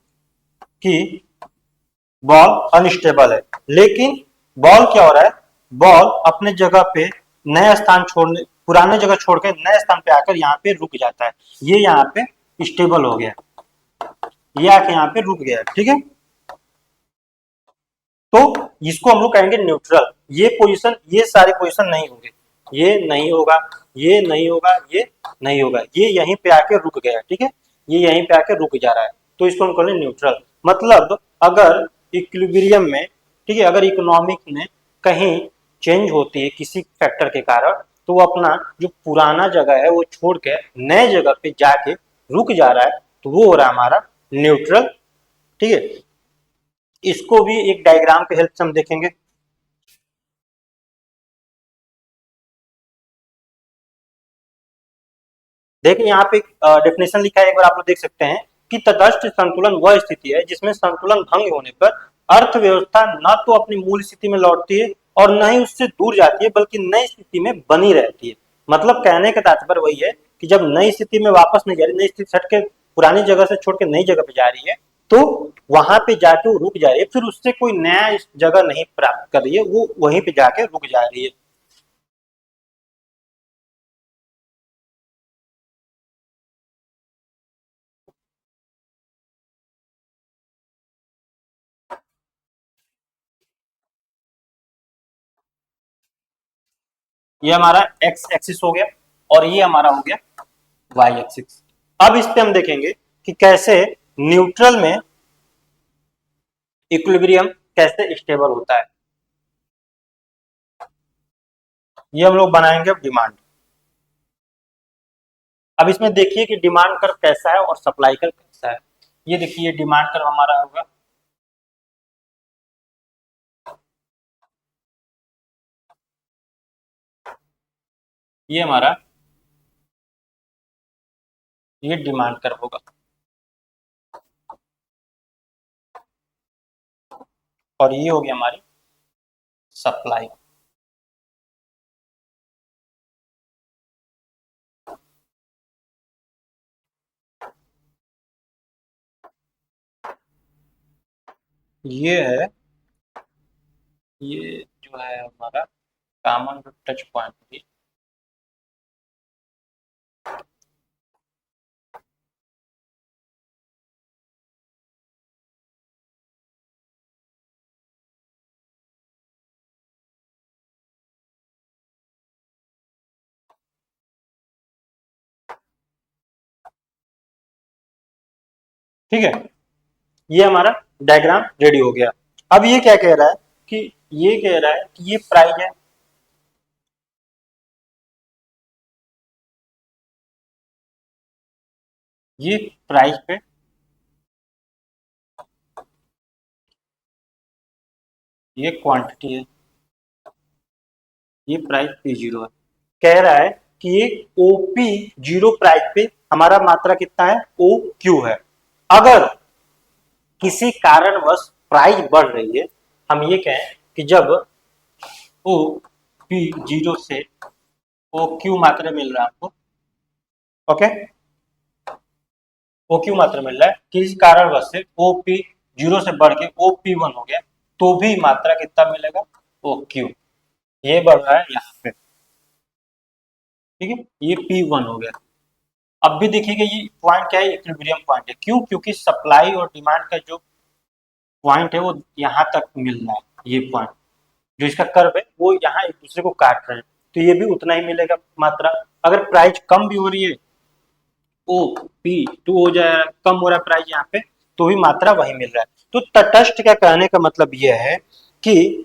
कि बॉल अनस्टेबल है। लेकिन बॉल क्या हो रहा है, बॉल अपने जगह पे नया स्थान छोड़ने, पुराने जगह छोड़ के नए स्थान पे आकर यहाँ पे रुक जाता है, ये यहाँ पे स्टेबल हो गया, ये आके यहाँ पे रुक गया, ठीक है, तो इसको हम लोग कहेंगे न्यूट्रल। ये पोजीशन, ये सारे पोजीशन नहीं होंगे, ये नहीं होगा, ये नहीं होगा, ये नहीं होगा, ये यहीं पे आके रुक गया, ठीक है, ये यहीं पे आके रुक जा रहा है, तो इसको हम कहेंगे न्यूट्रल। मतलब अगर इक्विलिब्रियम में, ठीक है, अगर इकोनॉमिक में कहीं चेंज होती है किसी फैक्टर के कारण, तो वो अपना जो पुराना जगह है वो छोड़ के नए जगह पे जाके रुक जा रहा है, तो वो हो रहा है हमारा न्यूट्रल, ठीक है। इसको भी एक डायग्राम के हेल्प से हम देखेंगे। देखिए यहाँ पे डेफिनेशन लिखा है, एक बार आप लोग देख सकते हैं कि तटस्थ संतुलन वह स्थिति है जिसमें संतुलन भंग होने पर अर्थव्यवस्था न तो अपनी मूल स्थिति में लौटती है और न ही उससे दूर जाती है, बल्कि नई स्थिति में बनी रहती है। मतलब कहने का तात्पर्य वही है कि जब नई स्थिति में वापस नहीं जा रही, नई स्थिति छट के पुरानी जगह से छोड़ के नई जगह पे जा रही है, तो वहां पे जाके वो रुक जा रही है, फिर उससे कोई नया जगह नहीं प्राप्त कर रही है, वो वहीं पे जाके रुक जा रही है। ये हमारा एक्स एक्सिस हो गया और ये हमारा हो गया वाई एक्सिस। अब इस पे हम देखेंगे कि कैसे न्यूट्रल में इक्विलिब्रियम कैसे स्टेबल होता है। ये हम लोग बनाएंगे अब डिमांड। अब इसमें देखिए कि डिमांड कर्व कैसा है और सप्लाई कर्व कैसा है। ये देखिए डिमांड कर्व हमारा होगा, ये हमारा ये डिमांड कर्व होगा और ये हो गया हमारी सप्लाई। ये है, ये जो है हमारा कॉमन टच पॉइंट। ठीक है, ये हमारा डायग्राम रेडी हो गया। अब ये क्या कह रहा है कि ये कह रहा है कि ये प्राइस है, ये प्राइस पे, ये क्वांटिटी है, ये प्राइस P0 है। कह रहा है कि ये OP0 प्राइस पे हमारा मात्रा कितना है, OQ है। अगर किसी कारणवश प्राइस बढ़ रही है, हम ये कहें कि जब OP0 से OQ मात्रा मिल रहा है आपको, ओके, OQ मात्रा मिल रहा है, किसी कारणवश से OP0 से बढ़ के OP1 हो गया, तो भी मात्रा कितना मिलेगा, OQ। ये बढ़ रहा है यहाँ पे, ठीक है, ये P1 हो गया। अब भी देखिएगा ये पॉइंट क्या है, इक्विलिब्रियम पॉइंट है। क्यों? क्योंकि सप्लाई और डिमांड का जो पॉइंट है वो यहाँ तक मिल रहा है। ये पॉइंट जो इसका कर्व है वो यहाँ एक दूसरे को काट रहे हैं, तो ये भी उतना ही मिलेगा मात्रा। अगर प्राइस कम भी हो रही है, OP2 हो जाए, कम हो रहा है प्राइस यहाँ पे, तो भी मात्रा वही मिल रहा है। तो तटस्थ का कहने का मतलब यह है कि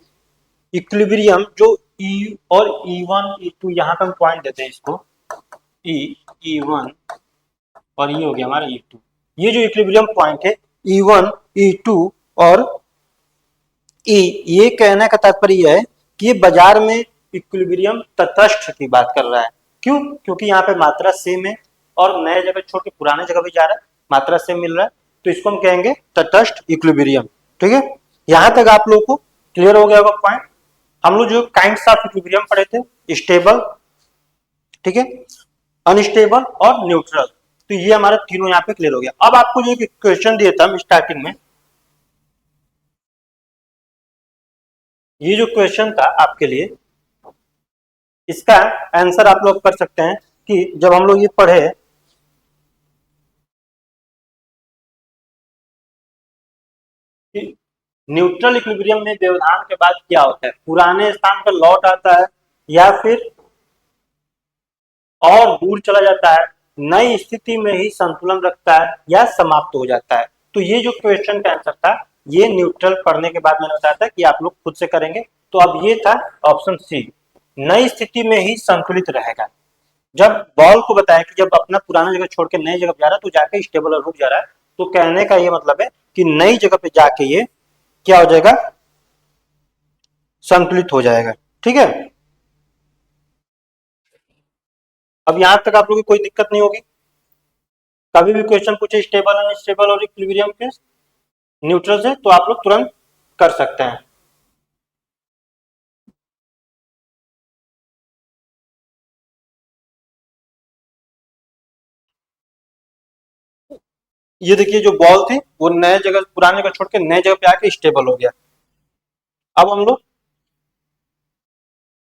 इक्विलिब्रियम जो E और E1 E2 यहाँ पे हम पॉइंट देते हैं इसको, E E1 और ये हो गया हमारा E2। ये जो इक्विलिब्रियम पॉइंट है E1 E2 और E, ये कहने का तात्पर्य यह है कि ये बाजार में इक्विलिब्रियम तटस्थ की बात कर रहा है। क्यों? क्योंकि यहाँ पे मात्रा सेम है और नए जगह छोड़ के पुराने जगह भी जा रहा है, मात्रा सेम मिल रहा है, तो इसको हम कहेंगे तटस्थ इक्विलिब्रियम। ठीक है, यहां तक आप लोगों को क्लियर हो गया होगा पॉइंट। हम लोग जो काइंड्स ऑफ इक्विलिब्रियम पढ़े थे, स्टेबल, ठीक है, अनस्टेबल और न्यूट्रल, तो ये हमारा तीनों यहाँ पे क्लियर हो गया। अब आपको जो एक क्वेश्चन दिया था स्टार्टिंग में, ये जो क्वेश्चन था आपके लिए, इसका आंसर आप लोग कर सकते हैं कि जब हम लोग ये पढ़े कि न्यूट्रल इक्विलिब्रियम में व्यवधान के बाद क्या होता है, पुराने स्थान पर लौट आता है या फिर और दूर चला जाता है, नई स्थिति में ही संतुलन रखता है या समाप्त हो जाता है। तो ये जो क्वेश्चन का आंसर था, ये न्यूट्रल पढ़ने के बाद मैंने बताया था कि आप लोग खुद से करेंगे। तो अब ये था ऑप्शन सी, नई स्थिति में ही संतुलित रहेगा। जब बॉल को बताया कि जब अपना पुराना जगह छोड़ के नई जगह जा रहा है तो जाके स्टेबल और रुक जा रहा है, तो कहने का ये मतलब है कि नई जगह पे जाके ये क्या हो जाएगा, संतुलित हो जाएगा। ठीक है, अब यहां तक आप लोगों को कोई दिक्कत नहीं होगी। कभी भी क्वेश्चन पूछे स्टेबल अनस्टेबल और इक्विलिब्रियम के न्यूट्रल से, तो आप लोग तुरंत कर सकते हैं। ये देखिए जो बॉल थी वो नए जगह, पुराने जगह छोड़ के नए जगह पे आके स्टेबल हो गया। अब हम लोग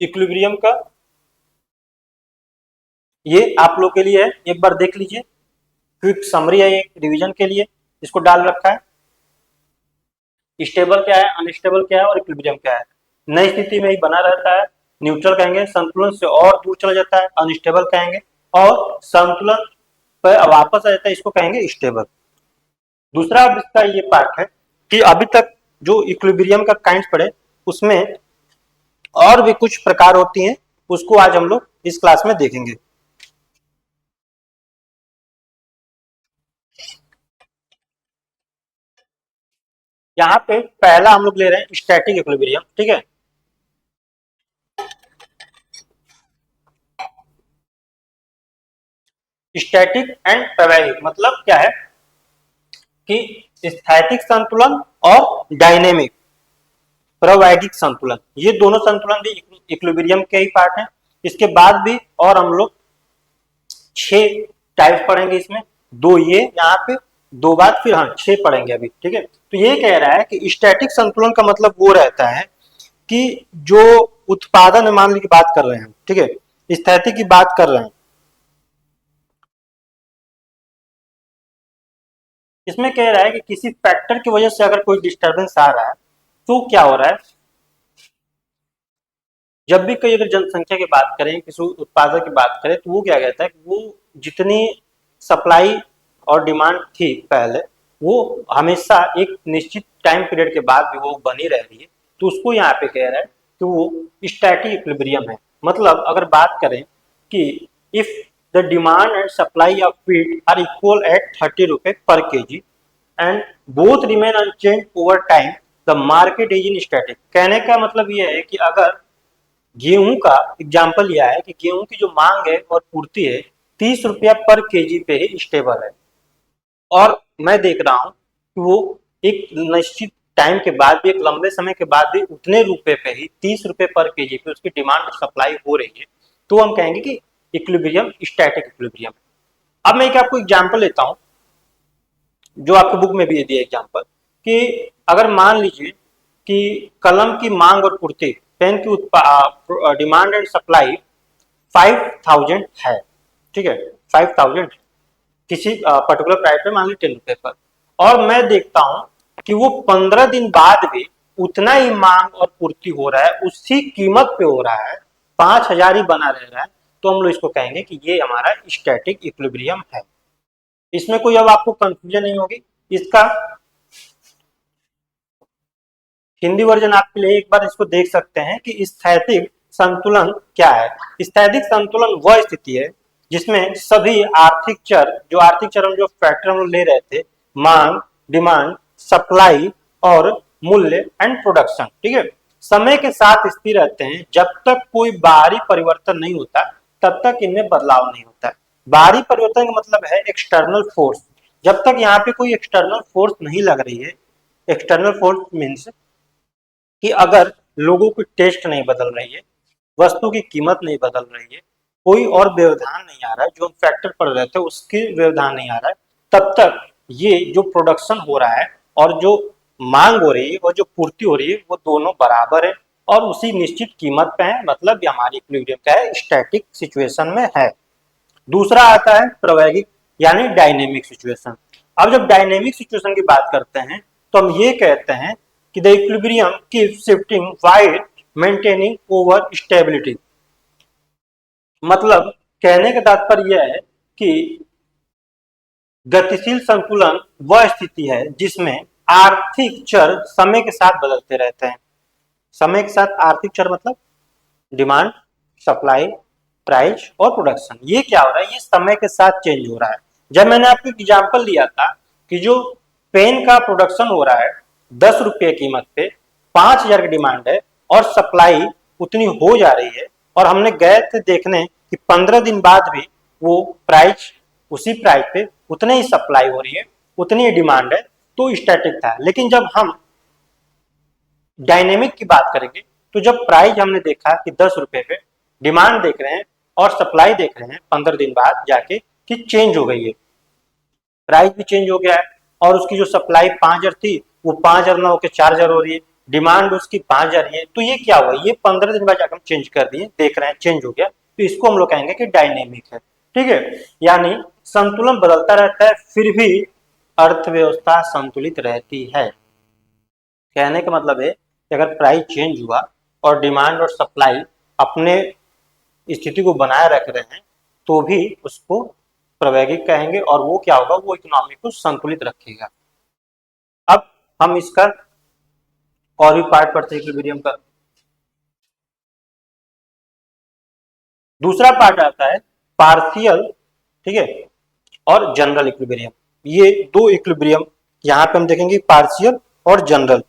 इक्विलिब्रियम का ये आप लोग के लिए है, एक बार देख लीजिए। क्विक समरी है, एक रिवीजन के लिए इसको डाल रखा है। स्टेबल क्या है, अनस्टेबल क्या है और इक्विलिब्रियम क्या है। नई स्थिति में ही बना रहता है, न्यूट्रल कहेंगे, संतुलन से और दूर चला जाता है अनस्टेबल कहेंगे, और संतुलन पर वापस आ जाता है इसको कहेंगे स्टेबल। दूसरा अब इसका ये पार्ट है कि अभी तक जो इक्विलिब्रियम का काइंड्स पढ़े उसमें और भी कुछ प्रकार होती हैं, उसको आज हम लोग इस क्लास में देखेंगे। यहाँ पे पहला हम लोग ले रहे हैं स्टैटिक इक्विलिब्रियम, ठीक है। स्टैटिक एंड प्रवाहिक मतलब क्या है कि स्थैतिक संतुलन और डायनेमिक प्रवाहिक संतुलन, ये दोनों संतुलन भी इक्विलिब्रियम के ही पार्ट हैं। इसके बाद भी और हम लोग 6 टाइप्स पढ़ेंगे इसमें, दो ये यहाँ पे, दो बाद फिर हाँ 6 पढ़ेंगे अभी, ठीक है। तो ये कह रहा है कि स्टैटिक संतुलन का मतलब वो रहता है कि जो उत्पादन मान लीजिए बात कर रहे हैं, ठीक है, स्थैतिक की बात कर रहे हैं, इसमें कह रहा है कि किसी फैक्टर की वजह से अगर कोई डिस्टरबेंस आ रहा है तो क्या हो रहा है। जब भी कोई अगर जनसंख्या की बात करें, किसी उत्पादक की बात करें, तो वो क्या कहता है कि वो जितनी सप्लाई और डिमांड थी पहले, वो हमेशा एक निश्चित टाइम पीरियड के बाद भी वो बनी रह रही है, तो उसको यहाँ पे कह रहा है कि वो स्टैटिक इक्विलिब्रियम है। मतलब अगर बात करें कि if the demand and supply of feed are equal at 30 रुपए पर KG and both remain unchange over time, the market is in static. कहने का मतलब ये है कि अगर गेहूं का एग्जाम्पल लिया है कि गेहूं की जो मांग है और पूर्ति है 30 रुपया पर केजी पे ही स्टेबल है, और मैं देख रहा हूं कि वो एक निश्चित टाइम के बाद भी, एक लंबे समय के बाद भी उतने रुपए पे ही 30 रुपए पर केजी पे उसकी डिमांड सप्लाई हो रही है, तो हम कहेंगे कि इक्विलिब्रियम स्टैटिक इक्विलिब्रियम। अब मैं एक आपको एग्जाम्पल लेता हूं जो आपके बुक में भी दिया एग्जाम्पल, कि अगर मान लीजिए कि कलम की मांग और पूर्ति, पेन की डिमांड एंड सप्लाई 5000 है, ठीक है, 5000 किसी पर्टिकुलर प्राइस पे, मान ली 10 रुपए पर, और मैं देखता हूं कि वो 15 दिन बाद भी उतना ही मांग और पूर्ति हो रहा है, उसी कीमत पे हो रहा है, 5000 ही बना रह रहा है, तो हम लोग इसको कहेंगे कि ये हमारा स्टैटिक इक्विलिब्रियम है। इसमें कोई अब आपको कंफ्यूजन नहीं होगी। इसका हिंदी वर्जन आपके लिए एक बार इसको देख सकते हैं कि स्थैतिक संतुलन क्या है। स्थैतिक संतुलन वह स्थिति है जिसमें सभी आर्थिक चर, जो आर्थिक चर हम जो फैक्टर हम ले रहे थे, मांग, डिमांड, सप्लाई और मूल्य एंड प्रोडक्शन, ठीक है, समय के साथ स्थिर रहते हैं। जब तक कोई बाहरी परिवर्तन नहीं होता तब तक इनमें बदलाव नहीं होता है। बाहरी परिवर्तन का मतलब है एक्सटर्नल फोर्स। जब तक यहाँ पे कोई एक्सटर्नल फोर्स नहीं लग रही है, एक्सटर्नल फोर्स मीन्स कि अगर लोगों की टेस्ट नहीं बदल रही है, वस्तु की कीमत नहीं बदल रही है, कोई और व्यवधान नहीं आ रहा है, जो फैक्टर पड़ रहे थे उसके व्यवधान नहीं आ रहा है, तब तक ये जो प्रोडक्शन हो रहा है और जो मांग हो रही है और जो पूर्ति हो रही है वो दोनों बराबर है और उसी निश्चित कीमत पे है। मतलब ये हमारी इक्विलिब्रियम क्या है, स्टैटिक सिचुएशन में है। दूसरा आता है प्रायोगिक यानी डायनेमिक सिचुएशन। अब जब डायनेमिक सिचुएशन की बात करते हैं तो हम ये कहते हैं कि the equilibrium keeps shifting while maintaining over stability. मतलब कहने का तात्पर्य यह है कि गतिशील संतुलन वह स्थिति है जिसमें आर्थिक चर समय के साथ बदलते रहते हैं। समय के साथ आर्थिक चर मतलब डिमांड, सप्लाई, प्राइस और प्रोडक्शन, ये क्या हो रहा है, ये समय के साथ चेंज हो रहा है। जब मैंने आपको एग्जांपल दिया था कि जो पेन का प्रोडक्शन हो रहा है 10 रुपये कीमत पे, 5000 की डिमांड है और सप्लाई उतनी हो जा रही है, और हमने गए थे देखने कि 15 दिन बाद भी वो प्राइस उसी प्राइस पे उतने ही सप्लाई हो रही है, उतनी ही डिमांड है, तो स्टैटिक था। लेकिन जब हम डायनेमिक की बात करेंगे तो जब प्राइस हमने देखा कि 10 रुपए पे डिमांड देख रहे हैं और सप्लाई देख रहे हैं 15 दिन बाद जाके कि चेंज हो गई है, प्राइस भी चेंज हो गया है और उसकी जो सप्लाई 5,000 थी वो 5,000 ना होकर 4,000 हो रही है, डिमांड उसकी 5,000 है। तो ये क्या हुआ, ये 15 दिन बाद जाकर हम चेंज कर दिए, देख रहे हैं चेंज हो गया, तो इसको हम लोग कहेंगे कि डायनेमिक है। ठीक है, यानी संतुलन बदलता रहता है फिर भी अर्थव्यवस्था संतुलित रहती है। कहने का मतलब है कि अगर प्राइस चेंज हुआ और डिमांड और सप्लाई अपने स्थिति को बनाए रख रहे हैं तो भी उसको प्रायोगिक कहेंगे और वो क्या होगा, वो इकोनॉमी को संतुलित रखेगा। अब हम इसका और भी पार्ट पढ़ते हैं इक्विलिब्रियम का। दूसरा पार्ट आता है पार्शियल, ठीक है, और जनरल इक्विलिब्रियम। ये दो इक्विलिब्रियम यहां पे हम देखेंगे, पार्शियल और जनरल।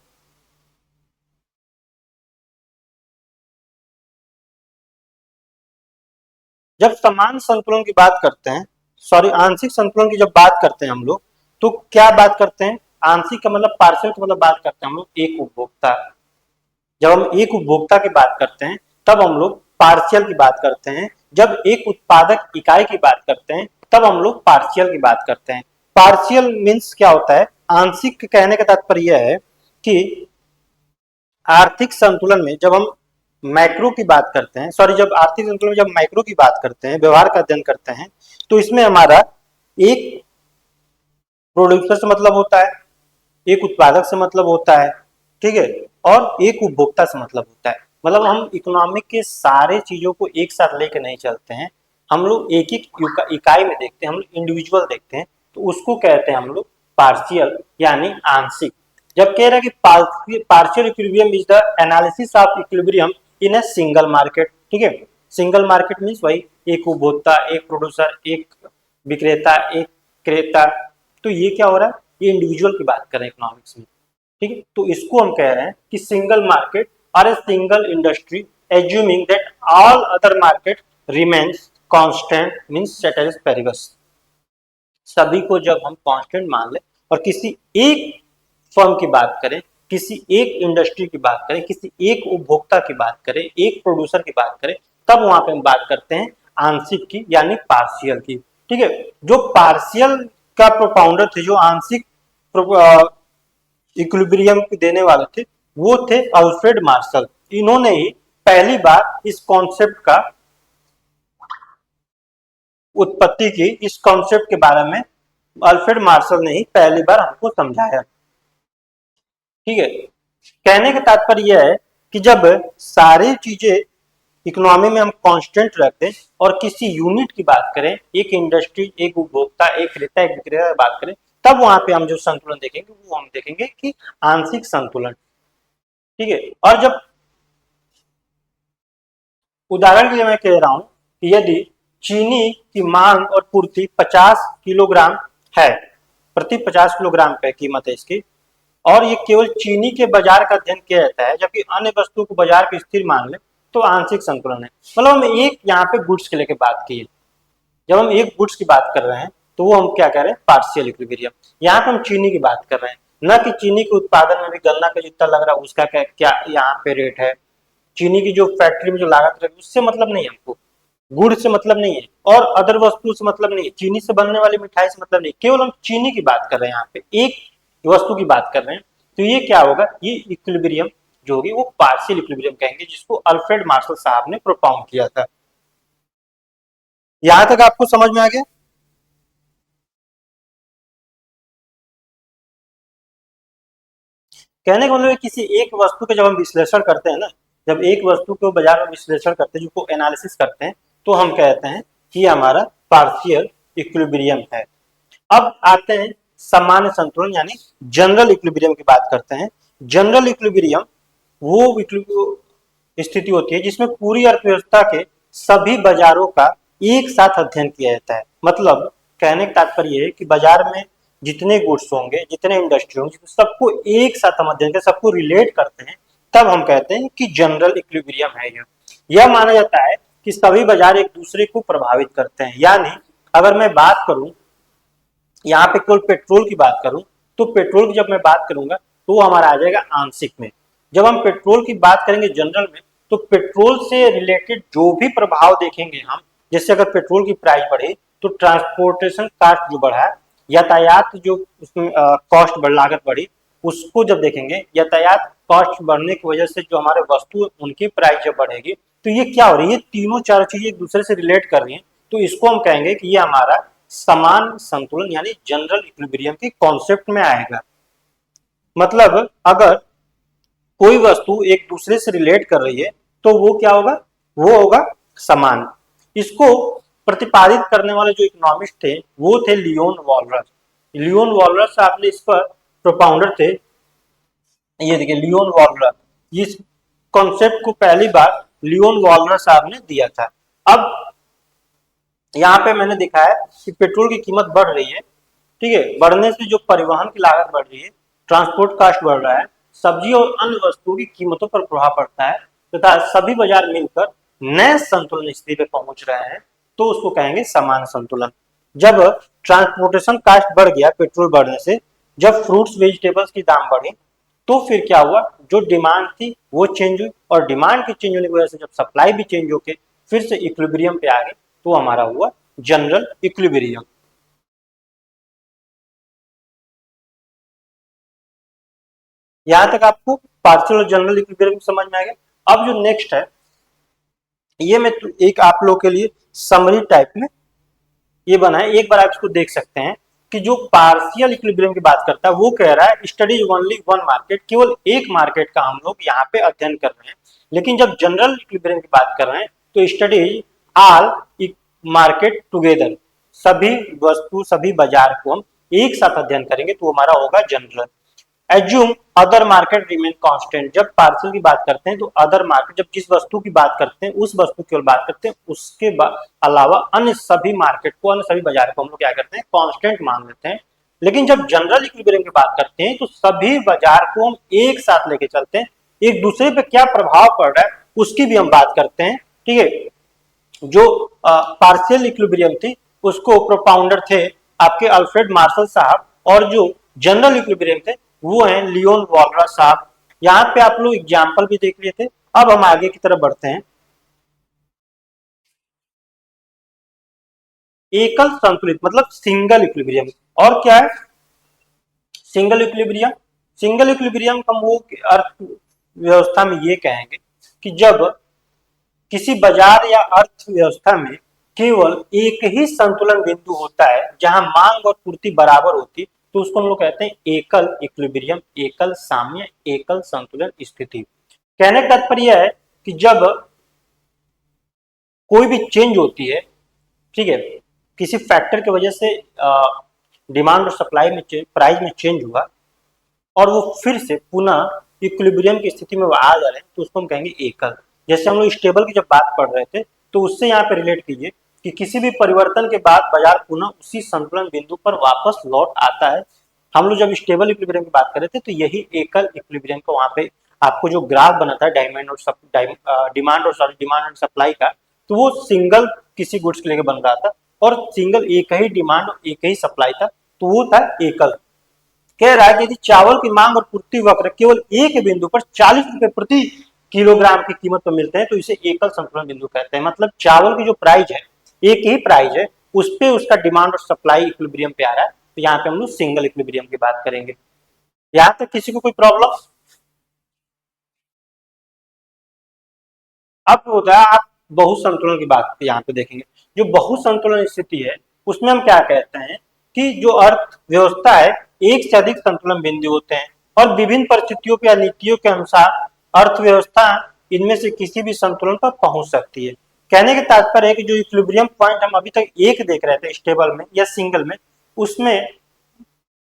जब समान संतुलन की बात करते हैं, सॉरी आंशिक संतुलन की जब बात करते हैं हम लोग, तो क्या बात करते हैं, आंशिक का मतलब पार्शियल का मतलब बात करते हैं हम लोग एक उपभोक्ता। जब हम एक उपभोक्ता की बात करते हैं तब हम लोग पार्शियल की बात करते हैं, जब एक उत्पादक इकाई की बात करते हैं तब हम लोग पार्शियल की बात करते हैं। पार्शियल मीन्स क्या होता है, आंशिक कहने का तात्पर्य यह है कि आर्थिक संतुलन में जब हम मैक्रो की बात करते हैं, सॉरी जब आर्थिक संतुलन में जब मैक्रो की बात करते हैं, व्यवहार का अध्ययन करते हैं, तो इसमें हमारा एक प्रोड्यूसर से मतलब होता है, एक उत्पादक से मतलब होता है, ठीक है, और एक उपभोक्ता से मतलब होता है। मतलब हम इकोनॉमिक के सारे चीजों को एक साथ लेके नहीं चलते हैं, हम लोग एक एक इकाई में देखते हैं, हम लोग इंडिविजुअल देखते हैं, तो उसको कहते हैं हम लोग पार्शियल यानी आंशिक। जब कह रहे हैं कि partial equilibrium is the analysis of equilibrium in a single market. ठीक है, सिंगल मार्केट मीन्स वही एक उपभोक्ता, एक प्रोड्यूसर, एक विक्रेता, एक क्रेता। तो ये क्या हो रहा है, ये इंडिविजुअल की बात कर रहे हैं इकोनॉमिक्स में। ठीक है, तो इसको हम कह रहे हैं कि सिंगल मार्केट और a single industry assuming that all other market remains constant means ceteris paribus। सभी को जब हम कांस्टेंट मान लें और किसी एक फर्म की बात करें, किसी एक इंडस्ट्री की बात करें, किसी एक उपभोक्ता की बात करें, एक प्रोड्यूसर की बात करें, तब वहां पे हम बात करते हैं आंशिक की यानी पार्शियल की। ठीक है, जो पार्शियल का प्रोपाउंडर थे, जो आंशिक इक्विलिब्रियम देने वाले थे, वो थे अल्फ्रेड मार्शल। इन्होंने ही पहली बार इस कॉन्सेप्ट का उत्पत्ति की, इस कॉन्सेप्ट के बारे में अल्फ्रेड मार्शल ने ही पहली बार हमको समझाया। ठीक है, कहने का तात्पर्य यह है कि जब सारी चीजें इकोनॉमी में हम कांस्टेंट रखते हैं और किसी यूनिट की बात करें, एक इंडस्ट्री, एक उपभोक्ता, एक क्रेता, एक विक्रेता की बात करें, तब वहां पे हम जो संतुलन देखेंगे वो हम देखेंगे कि आंशिक संतुलन। ठीक है, और जब उदाहरण के लिए मैं कह रहा हूं कि यदि चीनी की मांग और पूर्ति 50 किलोग्राम है, प्रति 50 किलोग्राम पे कीमत है इसकी, और ये केवल चीनी के बाजार का अध्ययन किया जाता है, जबकि अन्य वस्तु को बाजार की स्थिर मान ले, तो आंशिक संतुलन है। मतलब हम एक यहाँ पे गुड्स के लेके बात की है, जब हम एक गुड्स की बात कर रहे हैं तो वो हम क्या कह रहे हैं, पार्शियल इक्विलिब्रियम। यहाँ पे हम चीनी की बात कर रहे हैं, न कि चीनी के उत्पादन में भी गन्ना का जितना लग रहा है उसका क्या क्या यहाँ पे रेट है, चीनी की जो फैक्ट्री में जो लागत रही उससे मतलब नहीं है हमको, गुड़ से मतलब नहीं है और अदर वस्तु से मतलब नहीं है, चीनी से बनने वाली मिठाई से मतलब नहीं, केवल हम चीनी की बात कर रहे हैं, यहाँ पे एक वस्तु की बात कर रहे हैं। तो ये क्या होगा, ये इक्विलिब्रियम जो होगी वो पार्शियल इक्विलिब्रियम कहेंगे, जिसको अल्फ्रेड मार्शल साहब ने प्रोपाउंड किया था। यहां तक आपको समझ में आ गया। कहने का मतलब किसी एक वस्तु के जब हम विश्लेषण करते हैं ना, जब एक वस्तु को बाजार में विश्लेषण करते हैं, जिसको एनालिसिस करते हैं, तो हम कहते हैं कि हमारा पार्शियल इक्विलिब्रियम है। अब आते हैं सामान्य संतुलन यानी जनरल इक्विलिब्रियम की बात करते हैं। जनरल इक्विलिब्रियम वो स्थिति होती है जिसमें पूरी अर्थव्यवस्था के सभी बाजारों का एक साथ अध्ययन किया जाता है। मतलब कहने का तात्पर्य है कि बाजार में जितने गुड्स होंगे, जितने इंडस्ट्री होंगे, सबको एक साथ हम अध्ययन करते, सबको रिलेट करते हैं, तब हम कहते हैं कि जनरल इक्विलिब्रियम है। यह माना जाता है कि सभी बाजार एक दूसरे को प्रभावित करते हैं। यानी अगर मैं बात करूं यहाँ पे केवल पेट्रोल की बात करूं, तो पेट्रोल की जब मैं बात करूंगा तो वो हमारा आ जाएगा आंशिक में। जब हम पेट्रोल की बात करेंगे जनरल में, तो पेट्रोल से रिलेटेड जो भी प्रभाव देखेंगे हम, जैसे अगर पेट्रोल की प्राइस बढ़ी तो ट्रांसपोर्टेशन कॉस्ट जो बढ़ा, यातायात जो उसमें कॉस्ट लागत बढ़ी, उसको जब देखेंगे, यातायात कॉस्ट बढ़ने की वजह से जो हमारे वस्तु उनकी प्राइस जब बढ़ेगी, तो ये क्या हो रही है, तीनों चार चीजें एक दूसरे से रिलेट कर रही हैं, तो इसको हम कहेंगे कि ये हमारा समान संतुलन यानी जनरल इक्विलिब्रियम के कॉन्सेप्ट में आएगा। मतलब अगर कोई वस्तु एक दूसरे से रिलेट कर रही है तो वो क्या होगा, वो होगा समान। इसको प्रतिपादित करने वाले जो इकोनॉमिस्ट थे वो थे लियोन वॉलरस। लियोन वॉलरस आपने इस पर प्रोपाउंडर थे, ये देखिए लियोन वॉलरस, इस कॉन्सेप्ट को पहली बार लियोन वॉलरस साहब ने दिया था। अब यहाँ पे मैंने दिखाया कि पेट्रोल की कीमत बढ़ रही है, ठीक है, बढ़ने से जो परिवहन की लागत बढ़ रही है, ट्रांसपोर्ट कास्ट बढ़ रहा है, सब्जी और अन्य वस्तुओं की कीमतों पर प्रभाव पड़ता है तथा सभी बाजार मिलकर नए संतुलन स्थिति पे पहुंच रहे हैं, तो उसको कहेंगे समान संतुलन। जब ट्रांसपोर्टेशन कास्ट बढ़ गया पेट्रोल बढ़ने से, जब फ्रूट्स वेजिटेबल्स की दाम बढ़ी, तो फिर क्या हुआ, जो डिमांड थी वो चेंज हुई, और डिमांड की चेंज होने की वजह से जब सप्लाई भी चेंज होके फिर से इक्विलिब्रियम पे आ गई, तो हमारा हुआ जनरल इक्विलिब्रियम। यहां तक आपको पार्शियल और जनरल इक्विलिब्रियम समझ में आ गया। अब जो नेक्स्ट है, ये मैं एक आप लोग के लिए समरी टाइप में ये बना है, एक बार आप इसको देख सकते हैं कि जो पार्शियल इक्विलिब्रियम की बात करता है वो कह रहा है स्टडी ओनली वन मार्केट, केवल एक मार्केट का हम लोग यहाँ पे अध्ययन कर रहे हैं। लेकिन जब जनरल इक्विलिब्रियम की बात कर रहे हैं तो स्टडी ऑल मार्केट टुगेदर, सभी वस्तु सभी बाजार को हम एक साथ अध्ययन करेंगे तो हमारा होगा general. Assume other market remain constant, जब पार्शियल की बात करते हैं तो अदर मार्केट, जब जिस वस्तु की बात करते हैं उस वस्तु की बात करते हैं, उसके अलावा अन्य सभी मार्केट को, अन्य सभी बाजार को हम लोग क्या करते हैं, कांस्टेंट मान लेते हैं। लेकिन जब जनरल इक्विलिब्रियम की बात करते हैं तो सभी बाजार को हम एक साथ लेके चलते हैं, एक दूसरे पे क्या प्रभाव पड़ रहा है उसकी भी हम बात करते हैं, ठीक है। जो पार्शियल इक्विलिब्रियम थी उसको प्रोपाउंडर थे आपके अल्फ्रेड मार्शल साहब, और जो जनरल इक्विलिब्रियम थे वो हैं लियोन वॉलरस साहब। यहाँ पे आप लोग एग्जाम्पल भी देख लिए थे। अब हम आगे की तरफ बढ़ते हैं। एकल संतुलित मतलब सिंगल इक्विलिब्रियम, और क्या है सिंगल इक्विलिब्रियम, सिंगल इक्विलिब्रियम हम वो अर्थव्यवस्था में ये कहेंगे कि जब किसी बाजार या अर्थव्यवस्था में केवल एक ही संतुलन बिंदु होता है जहां मांग और पूर्ति बराबर होती, तो उसको हम लोग कहते हैं एकल इक्विलिब्रियम, एकल साम्य, एकल संतुलन स्थिति। कहने का तात्पर्य है कि जब कोई भी चेंज होती है, ठीक है, किसी फैक्टर की वजह से डिमांड और सप्लाई में प्राइस में चेंज हुआ और वो फिर से पुनः इक्विलिब्रियम की स्थिति में वो आ जा रहे हैं, तो उसको हम कहेंगे एकल। जैसे हम लोग स्टेबल की जब बात पढ़ रहे थे तो उससे यहाँ पे रिलेट कीजिए कि किसी भी परिवर्तन के बाद बाजार पुनः उसी संतुलन बिंदु पर वापस लौट आता है। हम लोग जब स्टेबल इक्विलिब्रियम की बात कर रहे थे तो यही एकल इक्विलिब्रियम का वहां पे आपको जो ग्राफ बना था डिमांड और सप्लाई का, तो वो सिंगल किसी गुड्स के लेके बन रहा था और सिंगल एक ही डिमांड और एक ही सप्लाई था, तो वो था एकल। कह रहा है कि यदि चावल की मांग और पूर्ति वक्र केवल एक बिंदु पर 40 रुपए प्रति किलोग्राम की कीमत पर मिलते हैं तो इसे एकल संतुलन बिंदु कहते हैं। मतलब चावल की जो प्राइस है, एक ही प्राइस है, उस पे उसका डिमांड और सप्लाई इक्विलिब्रियम पे आ रहा है, तो यहाँ पे हम लोग सिंगल इक्विलिब्रियम की बात करेंगे। यहां तक किसी को कोई प्रॉब्लम? अब होता है आप बहु संतुलन की बात यहाँ पे देखेंगे। जो बहु संतुलन स्थिति है उसमें हम क्या कहते हैं कि जो अर्थव्यवस्था है एक से अधिक संतुलन बिंदु होते हैं और विभिन्न परिस्थितियों या नीतियों के अनुसार अर्थव्यवस्था इनमें से किसी भी संतुलन पर पहुंच सकती है। कहने के तात्पर्य है कि जो इक्विलिब्रियम पॉइंट हम अभी तक एक देख रहे थे स्टेबल में या सिंगल में, उसमें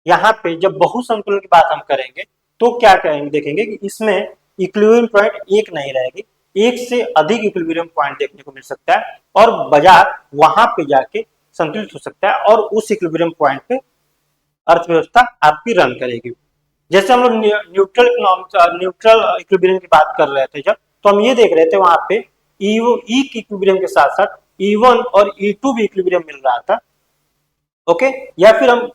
यहाँ पे जब बहु संतुलन की बात हम करेंगे तो क्या करेंगे, देखेंगे कि इसमें इक्विलिब्रियम पॉइंट एक नहीं रहेगी, एक से अधिक इक्विलिब्रियम पॉइंट देखने को मिल सकता है और बाजार वहां पे जाके संतुलित हो सकता है और उस इक्विलिब्रियम पॉइंट पे अर्थव्यवस्था आपकी रन करेगी। जैसे हम लोग न्यूट्रल इक्विलिब्रियम की बात कर रहे थे जब, तो हम ये देख रहे थे वहां पे ई की इक्विलिब्रियम के साथ साथ E1 और E2 भी इक्विलिब्रियम मिल रहा था। ओके, या फिर हम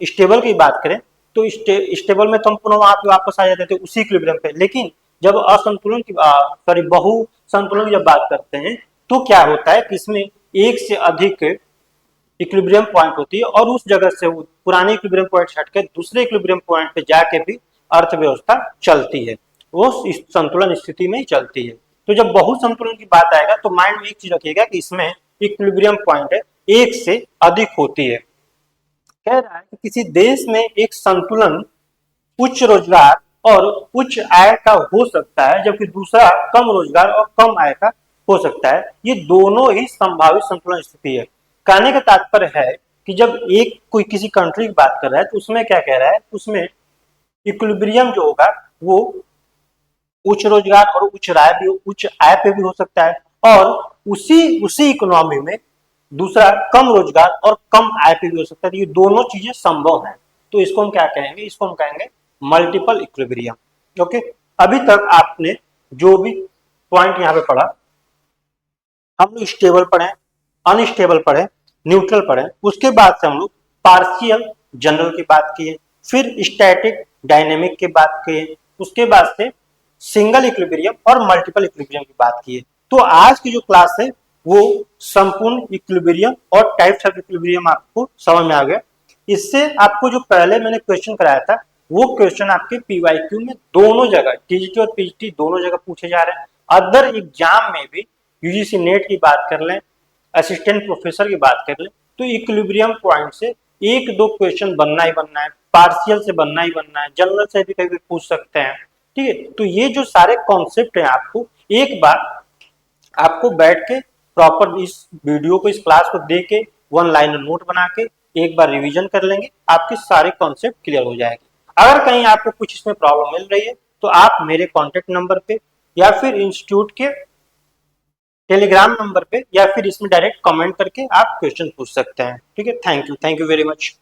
स्टेबल की बात करें तो स्टेबल में तो हम पुनः वहां पे वापस आ जाते थे उसी इक्विलिब्रियम पे, लेकिन जब असंतुलन की सॉरी बहु संतुलन की जब बात करते हैं तो क्या होता है कि इसमें एक से अधिक इक्विलिब्रियम पॉइंट होती है और उस जगह से वो पुराने इक्विलिब्रियम पॉइंट से हटकर दूसरे इक्विलिब्रियम पॉइंट पे जाके भी अर्थव्यवस्था चलती है, वो इस संतुलन स्थिति में ही चलती है। तो जब बहु संतुलन की बात आएगा तो माइंड में एक चीज रखिएगा कि इसमें इक्विलिब्रियम पॉइंट एक से अधिक होती है। कह रहा है कि किसी देश में एक संतुलन उच्च रोजगार और उच्च आय का हो सकता है, जबकि दूसरा कम रोजगार और कम आय का हो सकता है। ये दोनों ही संभावित संतुलन स्थिति है। कहने का तात्पर्य है कि जब एक कोई किसी कंट्री की बात कर रहा है तो उसमें क्या कह रहा है, उसमें इक्विलिब्रियम जो होगा वो उच्च रोजगार और उच्च आय पे भी हो सकता है, और उसी इकोनॉमी में दूसरा कम रोजगार और कम आय पे भी हो सकता है। तो ये दोनों चीजें संभव हैं, तो इसको हम क्या कहेंगे, इसको हम कहेंगे मल्टीपल इक्विलिब्रियम। ओके, अभी तक आपने जो भी पॉइंट यहाँ पे पढ़ा, हम लोग स्टेबल पढ़े, अनस्टेबल पढ़े, न्यूट्रल पढ़े, उसके बाद से हम लोग पार्शियल जनरल की बात किए, फिर स्टैटिक डायनेमिक की बात किए, उसके बाद से सिंगल इक्विलिब्रियम और मल्टीपल इक्विलिब्रियम की बात किए। तो आज की जो क्लास है वो संपूर्ण इक्विलिब्रियम और टाइप्स ऑफ इक्विलिब्रियम आपको समझ में आ गया। इससे आपको जो पहले मैंने क्वेश्चन कराया था वो क्वेश्चन आपके पीवाईक्यू में दोनों जगह टीजीटी और पीजीटी दोनों जगह पूछे जा रहे हैं। अदर एग्जाम में भी यूजीसी नेट की बात कर लें, असिस्टेंट प्रोफेसर की बात कर लें, तो इक्विलिब्रियम पॉइंट से एक दो क्वेश्चन बनना ही बनना है, पार्शियल से बनना ही बनना है, जनरल से भी कभी पूछ सकते हैं। ठीक है, तो ये जो सारे कॉन्सेप्ट हैं आपको एक बार आपको बैठ के प्रॉपर इस वीडियो को, इस क्लास को दे के वन लाइनर नोट बना के एक बार रिवीजन कर लेंगे, आपके सारे कॉन्सेप्ट क्लियर हो जाएंगे। अगर कहीं आपको कुछ इसमें प्रॉब्लम मिल रही है तो आप मेरे कॉन्टेक्ट नंबर पे या फिर इंस्टीट्यूट के टेलीग्राम नंबर पे या फिर इसमें डायरेक्ट कमेंट करके आप क्वेश्चन पूछ सकते हैं। ठीक है, थैंक यू वेरी मच।